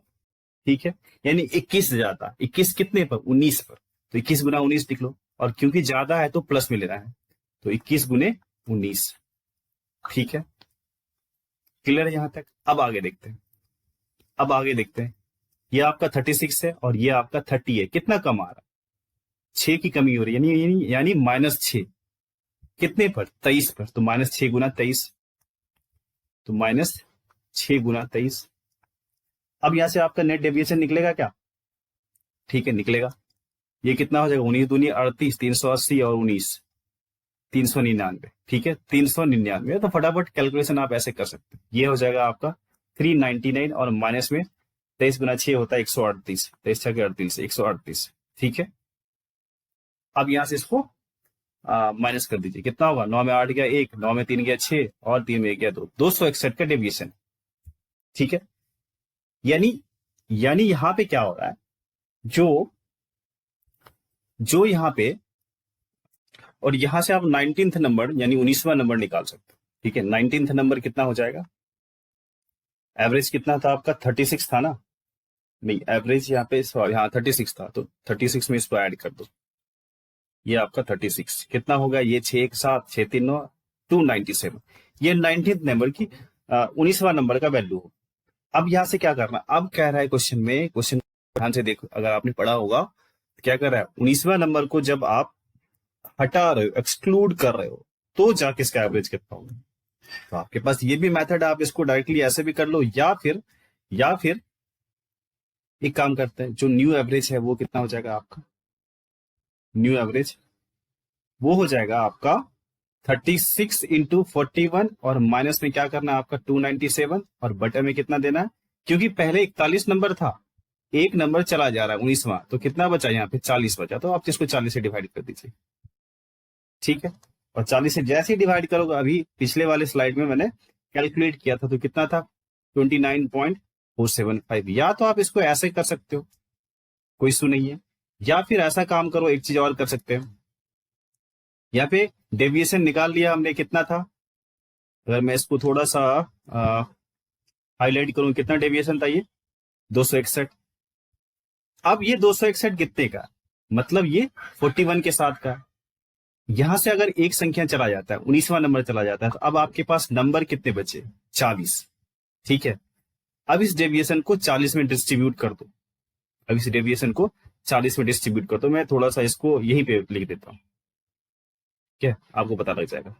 [SPEAKER 1] ठीक है। यानी 21 ज्यादा। 21 कितने पर? 19 पर। तो 21 गुना 19 लिख लो, और क्योंकि ज्यादा है तो प्लस में लेना है, तो 21 गुने 19, ठीक है। क्लियर है यहां तक? अब आगे देखते हैं, अब आगे देखते हैं। ये आपका 36 है और ये आपका 30 है, कितना कम आ रहा है? 6 की कमी हो रही है, यानी -6 कितने पर? 23 पर। तो -6 गुना 23, तो -6 गुना 23। अब यहां से आपका नेट डेविएशन निकलेगा क्या? ठीक है, निकलेगा। ये कितना हो जाएगा? 19 दूनी 38, 380 और 19 399, ठीक है। 399, तो फटाफट कैलकुलेशन आप ऐसे कर सकते हैं। ये हो जाएगा आपका 399 और माइनस में 23 गुना 6 होता है 138, 23 6 38, 138, ठीक है। अब यहां से इसको माइनस कर दीजिए, कितना होगा? 9 में 8 गया 1, 9 में 3 गया 6 और 3 में 1 गया 2, 261 का डेविएशन, ठीक है। यानी यहां पे क्या हो रहा है, जो यहां पे, और यहां से आप 19th नंबर यानी 19वां नंबर निकाल सकते हो, ठीक है। 19th नंबर कितना हो जाएगा? एवरेज कितना था आपका? 36 था ना? नहीं, एवरेज यहाँ पे यहाँ 36 था, तो 36 में इसको ऐड कर दो। ये आपका 36 कितना होगा? ये 6 1 7 6 3 9 297। ये 19th नंबर की 19वां नंबर का वैल्यू हो। अब यहां से क्या करना? अब कह रहा है क्वेश्चन में, क्वेश्चन ध्यान से देखो, अगर आपने पढ़ा होगा क्या कर रहा है, 19वां नंबर को जब आप हटा रहे हो, एक्सक्लूड कर रहे हो, तो जाके इसका एवरेज कितना होगा। तो आपके पास ये भी मेथड है, आप इसको डायरेक्टली ऐसे भी कर लो, या फिर एक काम करते हैं, जो न्यू एवरेज है वो कितना हो जाएगा आपका? न्यू एवरेज वो हो जाएगा आपका 36 इंटू 41, और माइनस में क्या करना है आपका? 297, और बटे में कितना देना है? क्योंकि पहले 41 नंबर था, एक नंबर चला जा रहा है 19वां, तो कितना बचा यहाँ पे? 40 बचा, तो आप इसको 40 से डिवाइड कर दीजिए, ठीक है। और 40 से जैसे ही डिवाइड करोगे, अभी पिछले वाले स्लाइड में मैंने कैलकुलेट किया था, तो कितना था? 29.475। या तो आप इसको ऐसे कर सकते हो, कोई इशू नहीं है, या फिर ऐसा काम करो, एक चीज और कर सकते हैं, यहाँ पे डेविएशन निकाल लिया हमने, कितना था, अगर मैं इसको थोड़ा सा हाईलाइट करूं, कितना डेविएशन था ये, 261। अब ये 261 कितने का, मतलब ये 41 के साथ का। यहां से अगर एक संख्या चला जाता है, 19वां नंबर चला जाता है, तो अब आपके पास नंबर कितने बचे, 40। ठीक है, अब इस डेविएशन को 40 में डिस्ट्रीब्यूट कर दो, अब इस डेविएशन को 40 में डिस्ट्रीब्यूट कर दो। मैं थोड़ा सा इसको यहीं पे लिख देता हूं, क्या आपको पता लग जाएगा।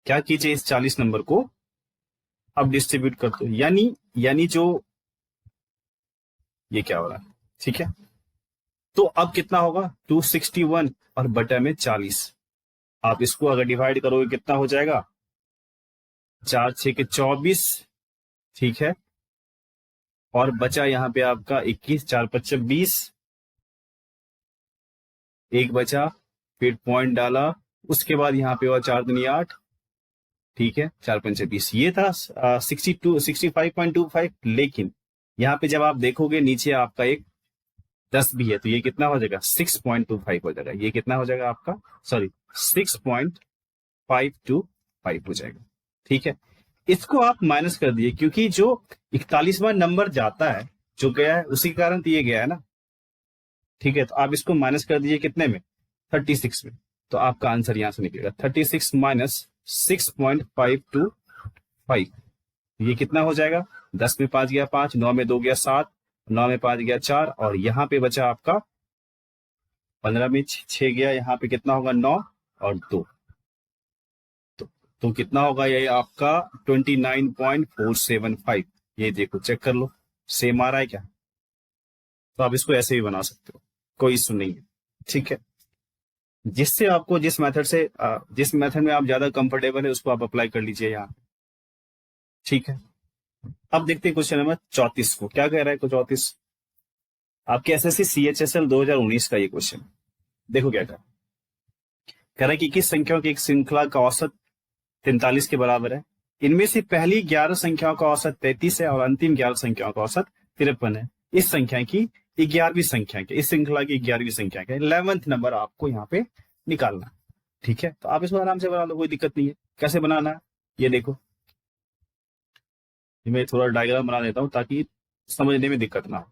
[SPEAKER 1] क्या कीजिए, इस 40 नंबर को अब डिस्ट्रीब्यूट कर दो, यानी जो ये क्या हो रहा है, ठीक है। तो अब कितना होगा, 261 और बटा में 40। आप इसको अगर डिवाइड करोगे कितना हो जाएगा, 4 6 के 24, ठीक है। और बचा यहाँ पे आपका 21, 4 5 20, एक बचा, फिर पॉइंट डाला, उसके बाद यहाँ पे हुआ 4 दूनी 8, ठीक है, 4 5 20। ये था 65.25। लेकिन यहाँ पे जब आप देखोगे नीचे आपका एक 10 भी है, तो ये कितना हो जाएगा, 6.25 हो जाएगा। ये कितना हो जाएगा आपका, सॉरी 6.525 हो जाएगा, ठीक है। इसको आप माइनस कर दिए, क्योंकि जो 41वां नंबर जाता है, जो गया है, उसी के कारण तो ये गया है ना, ठीक है। तो आप इसको माइनस कर दीजिए कितने में, 36 में, तो आपका आंसर यहां से निकलेगा 36 माइनस 6.525। ये कितना हो जाएगा, 10 में 5 गया 5, 9 में 2 गया 7, 9 में 5 गया 4, और यहाँ पे बचा आपका 15 में 6 गया, यहाँ पे कितना होगा 9 और 2, तो कितना होगा ये आपका 29.475। ये देखो चेक कर लो, सेम आ रहा है क्या। तो आप इसको ऐसे भी बना सकते हो, कोई इशू नहीं है, ठीक है। जिससे आपको जिस मेथड में आप ज्यादा कंफर्टेबल है, उसको आप अप्लाई कर लीजिए यहाँ, ठीक है। अब देखते हैं क्वेश्चन नंबर 34 को, क्या कह रहा है 34, आपके एसएससी CHSL 2019 का ये क्वेश्चन। देखो क्या कह रहा है कि किस संख्याओं की एक श्रृंखला का औसत 43 के बराबर है, इनमें से पहली 11 संख्याओं का औसत 33 है और अंतिम 11 संख्याओं का औसत 53 है। इस संख्या की 11वीं संख्या के, इस श्रृंखला की 11वीं संख्या के 11th नंबर आपको यहाँ पे निकालना, ठीक है। तो आप इसको आराम से बना लो, कोई दिक्कत नहीं है। कैसे बनाना है ये देखो, मैं थोड़ा डायग्राम बना देता हूँ ताकि समझने में दिक्कत ना हो,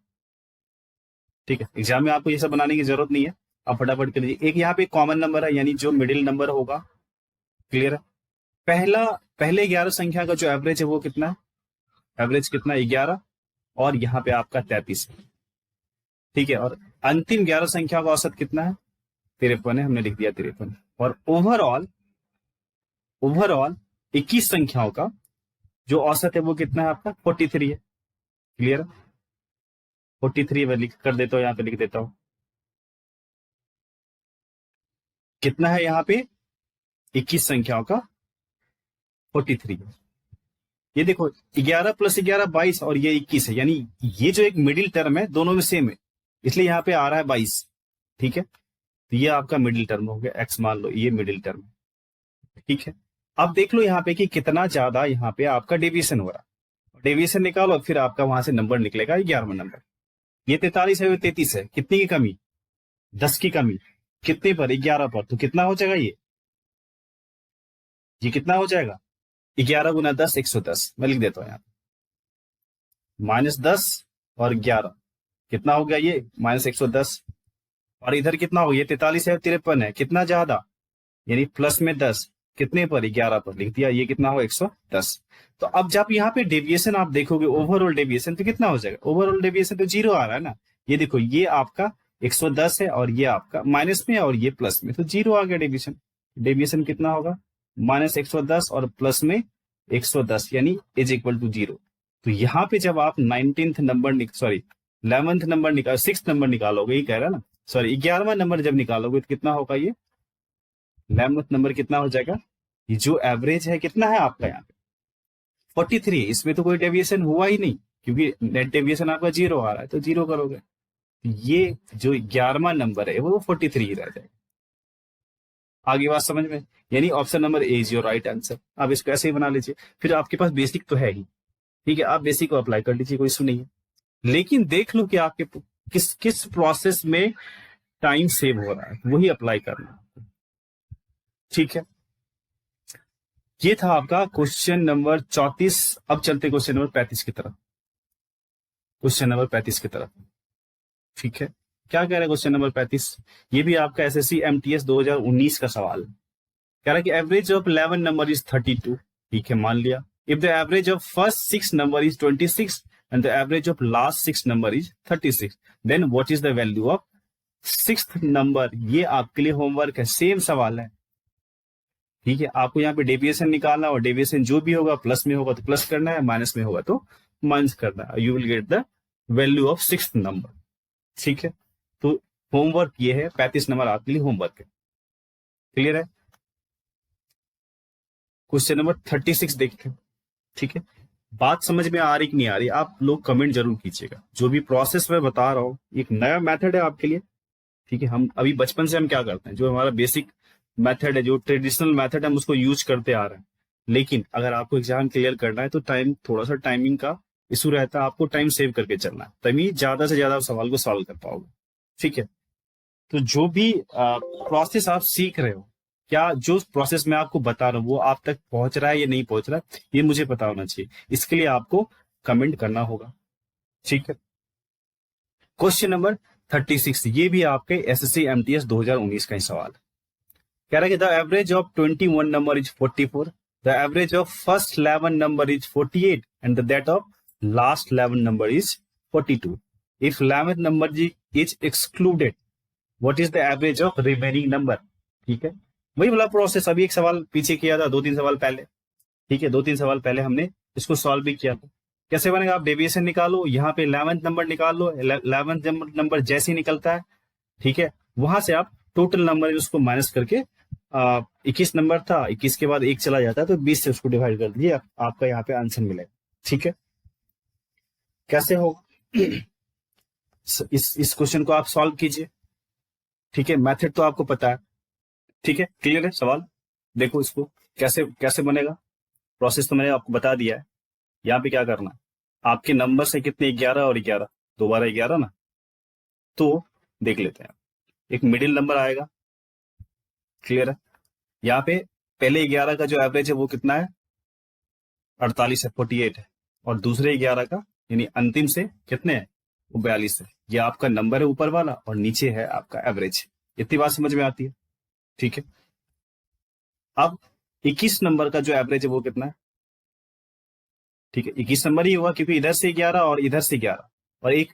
[SPEAKER 1] ठीक है। एग्जाम में आपको ये सब बनाने की जरूरत नहीं है, आप फटाफट कर लीजिए। एक यहाँ पे कॉमन नंबर है, यानी जो मिडिल नंबर होगा, क्लियर है। पहले 11 संख्या का जो एवरेज है वो कितना है, एवरेज कितना 11, और यहाँ पे आपका 33, ठीक है। और अंतिम 11 संख्या का औसत कितना है, 53 है, हमने लिख दिया 53। और ओवरऑल 21 संख्याओं का जो औसत है वो कितना है आपका, 43 है, क्लियर है। 43 मैं लिख कर देता हूँ, यहाँ पे लिख देता हूँ, कितना है यहाँ पे 21 संख्याओं का 43 है। ये देखो 11 + 11 22 और ये 21 है, यानी ये जो एक मिडिल टर्म है दोनों में सेम है, इसलिए यहाँ पे आ रहा है 22, ठीक है। तो ये आपका मिडिल टर्म हो गया, एक्स मान लो ये मिडिल टर्म, ठीक है। अब देख लो यहाँ पे कि कितना ज्यादा यहाँ पे आपका डेविएशन हो रहा है, डेविएशन निकालो, फिर आपका वहां से नंबर निकलेगा 11वां नंबर। ये 43 है, वो 33 है, कितनी की कमी, 10 की कमी, कितने पर, 11 पर, तो कितना हो जाएगा ये कितना हो जाएगा, 11 × 10 110। मैं लिख देता हूँ यहाँ -10 और 11 कितना हो गया, ये -110, और इधर कितना हो गया, 43 है 53 है, कितना ज्यादा, यानी प्लस में 10, कितने पर, 11 पर, लिख दिया। ये कितना हो 110। तो अब जब यहाँ पे डेविएशन आप देखोगे, ओवरऑल डेविएशन, तो कितना हो जाएगा, ओवरऑल डेविएशन तो 0 आ रहा है ना। ये देखो ये आपका 110 है और ये आपका माइनस में और ये प्लस में, तो 0 आ गया डेविएशन। डेविएशन कितना होगा, -110 और प्लस में 110, यानी = 0। तो यहाँ पे जब आप 11th नंबर निकाल 6th नंबर निकालोगे, ये कह रहा है ना, सॉरी 11वां नंबर जब निकालोगे तो कितना होगा, ये 11th नंबर कितना हो जाएगा, ये जो एवरेज है कितना है आपका यहाँ पे 43, इसमें तो कोई डेविएशन हुआ ही नहीं, क्योंकि नेट डेविएशन आपका 0 आ रहा है, तो 0 करोगे, ये जो 11वां नंबर है वो 43 ही रह जाएगा। आगे बात समझ में, यानी option number A is your right answer. आप इसको ऐसे ही बना लीजिए, फिर आपके पास बेसिक तो है ही, ठीक है, आप बेसिक को अप्लाई कर लीजिए, कोई इशू नहीं है। लेकिन देख लो कि आपके किस किस प्रोसेस में टाइम सेव हो रहा है, वही अप्लाई करना। ठीक है, ये था आपका क्वेश्चन नंबर 34। अब चलते क्वेश्चन नंबर 35 की तरफ। क्वेश्चन नंबर 35 की तरफ। ठीक है, क्या कह रहा है क्वेश्चन नंबर 35? ये भी आपका एसएससी एमटीएस 2019 का सवाल है। कह रहा है कि एवरेज ऑफ 11 नंबर इज 32। ठीक है, मान लिया। If the average of first 6 number is 26 and the average of last 6 number is 36, then what is the value of 6th number? ये आपके लिए होमवर्क है, सेम सवाल है। ठीक है, आपको यहाँ पे डेविएशन निकालना, और डेविएशन जो भी होगा, प्लस में होगा तो प्लस करना है, माइनस में होगा तो माइनस करना है। You will get the value of 6th number. ठीक है, तो होमवर्क ये है, 35 नंबर आपके लिए होमवर्क है। क्लियर है? क्वेश्चन नंबर 36 देखते हैं। ठीक है, बात समझ में आ रही कि नहीं आ रही, आप लोग कमेंट जरूर कीजिएगा। जो भी प्रोसेस मैं बता रहा हूँ, एक नया मेथड है आपके लिए। ठीक है, हम अभी बचपन से हम क्या करते हैं, जो हमारा बेसिक मेथड है, जो ट्रेडिशनल मेथड हम उसको यूज करते आ रहे हैं। लेकिन अगर आपको एग्जाम क्लियर करना है तो टाइम, थोड़ा सा टाइमिंग का इशू रहता है, आपको टाइम सेव करके चलना है, तभी ज्यादा से ज्यादा सवाल को सॉल्व कर पाओगे। ठीक है, तो जो भी प्रोसेस आप सीख रहे हो, क्या जो प्रोसेस मैं आपको बता रहा हूँ वो आप तक पहुंच रहा है या नहीं पहुंच रहा है, ये मुझे पता होना चाहिए। इसके लिए आपको कमेंट करना होगा। ठीक है, क्वेश्चन नंबर 36, ये भी आपके एसएससी एमटीएस 2019 का ही सवाल है। कह रहा है कि the average of 21 number is 44, the average of first 11 number is 48 and that of last 11 number is 42। If 11th number is excluded, what is the average of remaining number? ठीक है, वही वाला प्रोसेस, अभी एक सवाल पीछे किया था, 2-3 सवाल पहले। ठीक है, 2-3 सवाल पहले हमने इसको सॉल्व भी किया था। कैसे बनेगा? आप डेविएशन निकालो, यहाँ पे 11th नंबर निकाल लो। 11th नंबर जैसे ही निकलता है, ठीक है, वहां से आप टोटल नंबर उसको माइनस करके 21 नंबर था, 21 के बाद 1 चला जाता है तो 20 से उसको डिवाइड कर दीजिए, आपका यहाँ पे आंसर मिलेगा। ठीक है, कैसे होगा इस क्वेश्चन को आप सॉल्व कीजिए। ठीक है, मेथड तो आपको पता है। ठीक है, क्लियर है सवाल? देखो इसको कैसे कैसे बनेगा, प्रोसेस तो मैंने आपको बता दिया है। यहाँ पे क्या करना है, आपके नंबर से कितने, 11 और 11, दोबारा 11 ना, तो देख लेते हैं। एक मिडिल नंबर आएगा, क्लियर है? यहाँ पे पहले 11 का जो एवरेज है वो कितना है, 48 है, 48 है, और दूसरे 11 का यानी अंतिम से कितने है, वो 42 है। ये आपका नंबर है ऊपर वाला, और नीचे है आपका एवरेज। इतनी बात समझ में आती है? ठीक है, अब 21 नंबर का जो एवरेज है वो कितना है? ठीक है, 21 नंबर ही होगा, क्योंकि इधर से 11 और इधर से 11 और एक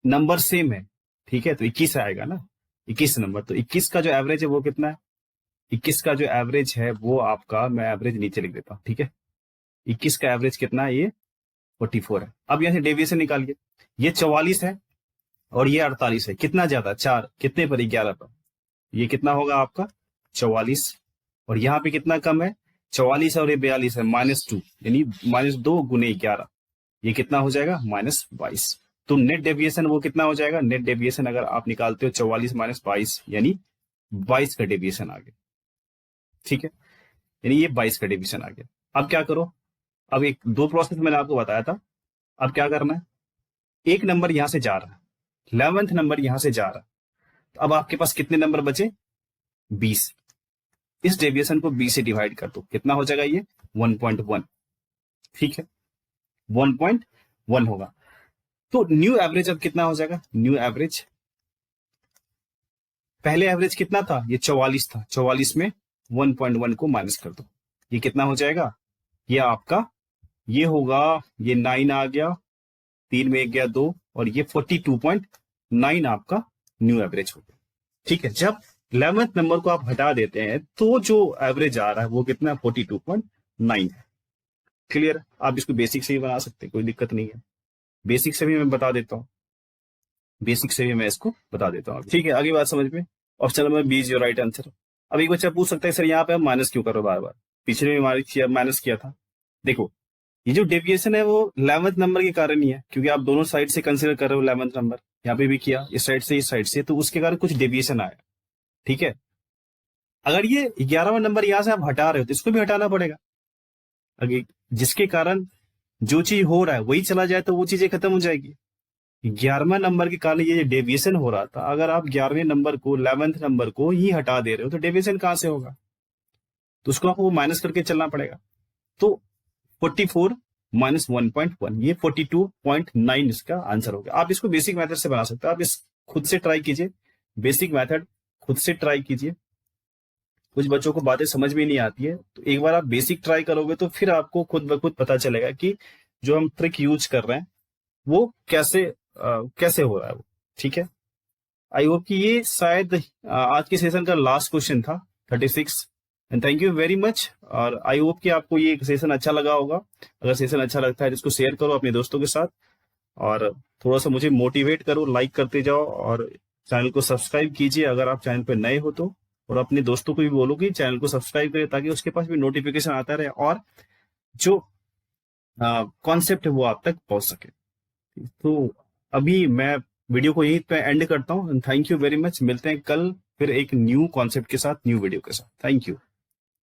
[SPEAKER 1] नंबर सेम है। ठीक है, तो 21 आएगा ना, 21 नंबर। तो 21 का जो एवरेज है वो कितना है? 21 का जो एवरेज है वो आपका, मैं एवरेज नीचे लिख देता हूँ। ठीक है, 21 का एवरेज कितना है? ये 44 है। अब यहाँ से डेविएशन निकालिए, ये 44 है और ये 48 है। कितना ज्यादा? 4, कितने पर? 11 पर। ये कितना होगा आपका? 44। और यहाँ पे कितना कम है? 44 और ये 42 है, -2, यानी -2 गुने 11, ये कितना हो जाएगा? -22। तो नेट डेविएशन वो कितना हो जाएगा? नेट डेविएशन अगर आप निकालते हो 44 - 22, यानी 22 का डेविएशन आ गया। ठीक है, यानी ये 22 का डेविएशन आ गया। अब क्या करो, अब एक 2 प्रोसेस मैंने आपको बताया था। अब क्या करना है, एक नंबर यहां से जा रहा है, 11th नंबर यहां से जा रहा है, तो अब आपके पास कितने नंबर बचे? 20। इस डेविएशन को 20 से डिवाइड कर दो, कितना हो जाएगा? ये 1.1। ठीक है, 1.1 होगा। तो न्यू एवरेज अब कितना हो जाएगा? न्यू एवरेज, पहले एवरेज कितना था? ये 44 था, 44 में 1.1 को माइनस कर दो, ये कितना हो जाएगा? ये आपका ये होगा, ये 9 आ गया, 3 में 1 गया 2, और ये 42.9 आपका न्यू एवरेज हो गया। ठीक है, जब 11th नंबर को आप हटा देते हैं तो जो एवरेज आ रहा है वो कितना? 42.9 है। क्लियर? आप इसको बेसिक से भी बना सकते हैं, कोई दिक्कत नहीं है। बेसिक से भी मैं बता देता हूँ, बेसिक से भी मैं इसको बता देता हूँ। ठीक है, आगे बात समझ में। Option number B is your right answer. अब एक बच्चा पूछ सकता है सर यहाँ पे हम माइनस क्यों कर रहे हो बार बार, पिछले में माइनस किया था। देखो, ये जो डेविएशन है वो 11th नंबर के कारण ही है, क्योंकि आप दोनों साइड से कंसीडर कर रहे हो 11th नंबर, यहाँ पे भी किया, इस साइड से इस साइड से, तो उसके कारण कुछ डेविएशन आया। ठीक है, अगर ये 11वां नंबर यहां से आप हटा रहे हो तो इसको भी हटाना पड़ेगा, अगर जिसके कारण जो चीज हो रहा है वही चला जाए तो वो चीजें खत्म हो जाएगी। 11वें नंबर के कारण ये डेविएशन हो रहा था, अगर आप 11वें नंबर को 11th नंबर को ही हटा दे रहे हो तो डेविएशन कहां से होगा? तो उसको आपको माइनस करके चलना पड़ेगा। तो 44 माइनस 1.1 ये 42.9 इसका आंसर हो गया। आप इसको बेसिक मेथड से बना सकते हो, आप इस खुद से ट्राई कीजिए, बेसिक मेथड खुद से ट्राई कीजिए। कुछ बच्चों को बातें समझ में नहीं आती है, तो एक बार आप बेसिक ट्राई करोगे तो फिर आपको खुद ब खुद पता चलेगा कि जो हम ट्रिक यूज कर रहे हैं वो कैसे हो रहा है वो। ठीक है, आई होप कि ये शायद आज के सेशन का लास्ट क्वेश्चन था 36। And thank you very much. और आई होप कि आपको ये सेशन अच्छा लगा होगा। अगर सेशन अच्छा लगता है तो इसको शेयर करो अपने दोस्तों के साथ, और थोड़ा सा मुझे मोटिवेट करो, लाइक करते जाओ, और चैनल को सब्सक्राइब कीजिए अगर आप चैनल पर नए हो तो। और अपने दोस्तों को भी बोलो कि चैनल को सब्सक्राइब करें ताकि उसके पास भी नोटिफिकेशन आता रहे और जो कॉन्सेप्ट है वो आप तक पहुंच सके। तो अभी मैं वीडियो को यहीं पे एंड करता हूँ। Thank you very much. मिलते हैं कल फिर एक न्यू कॉन्सेप्ट के साथ, न्यू वीडियो के साथ। Thank you.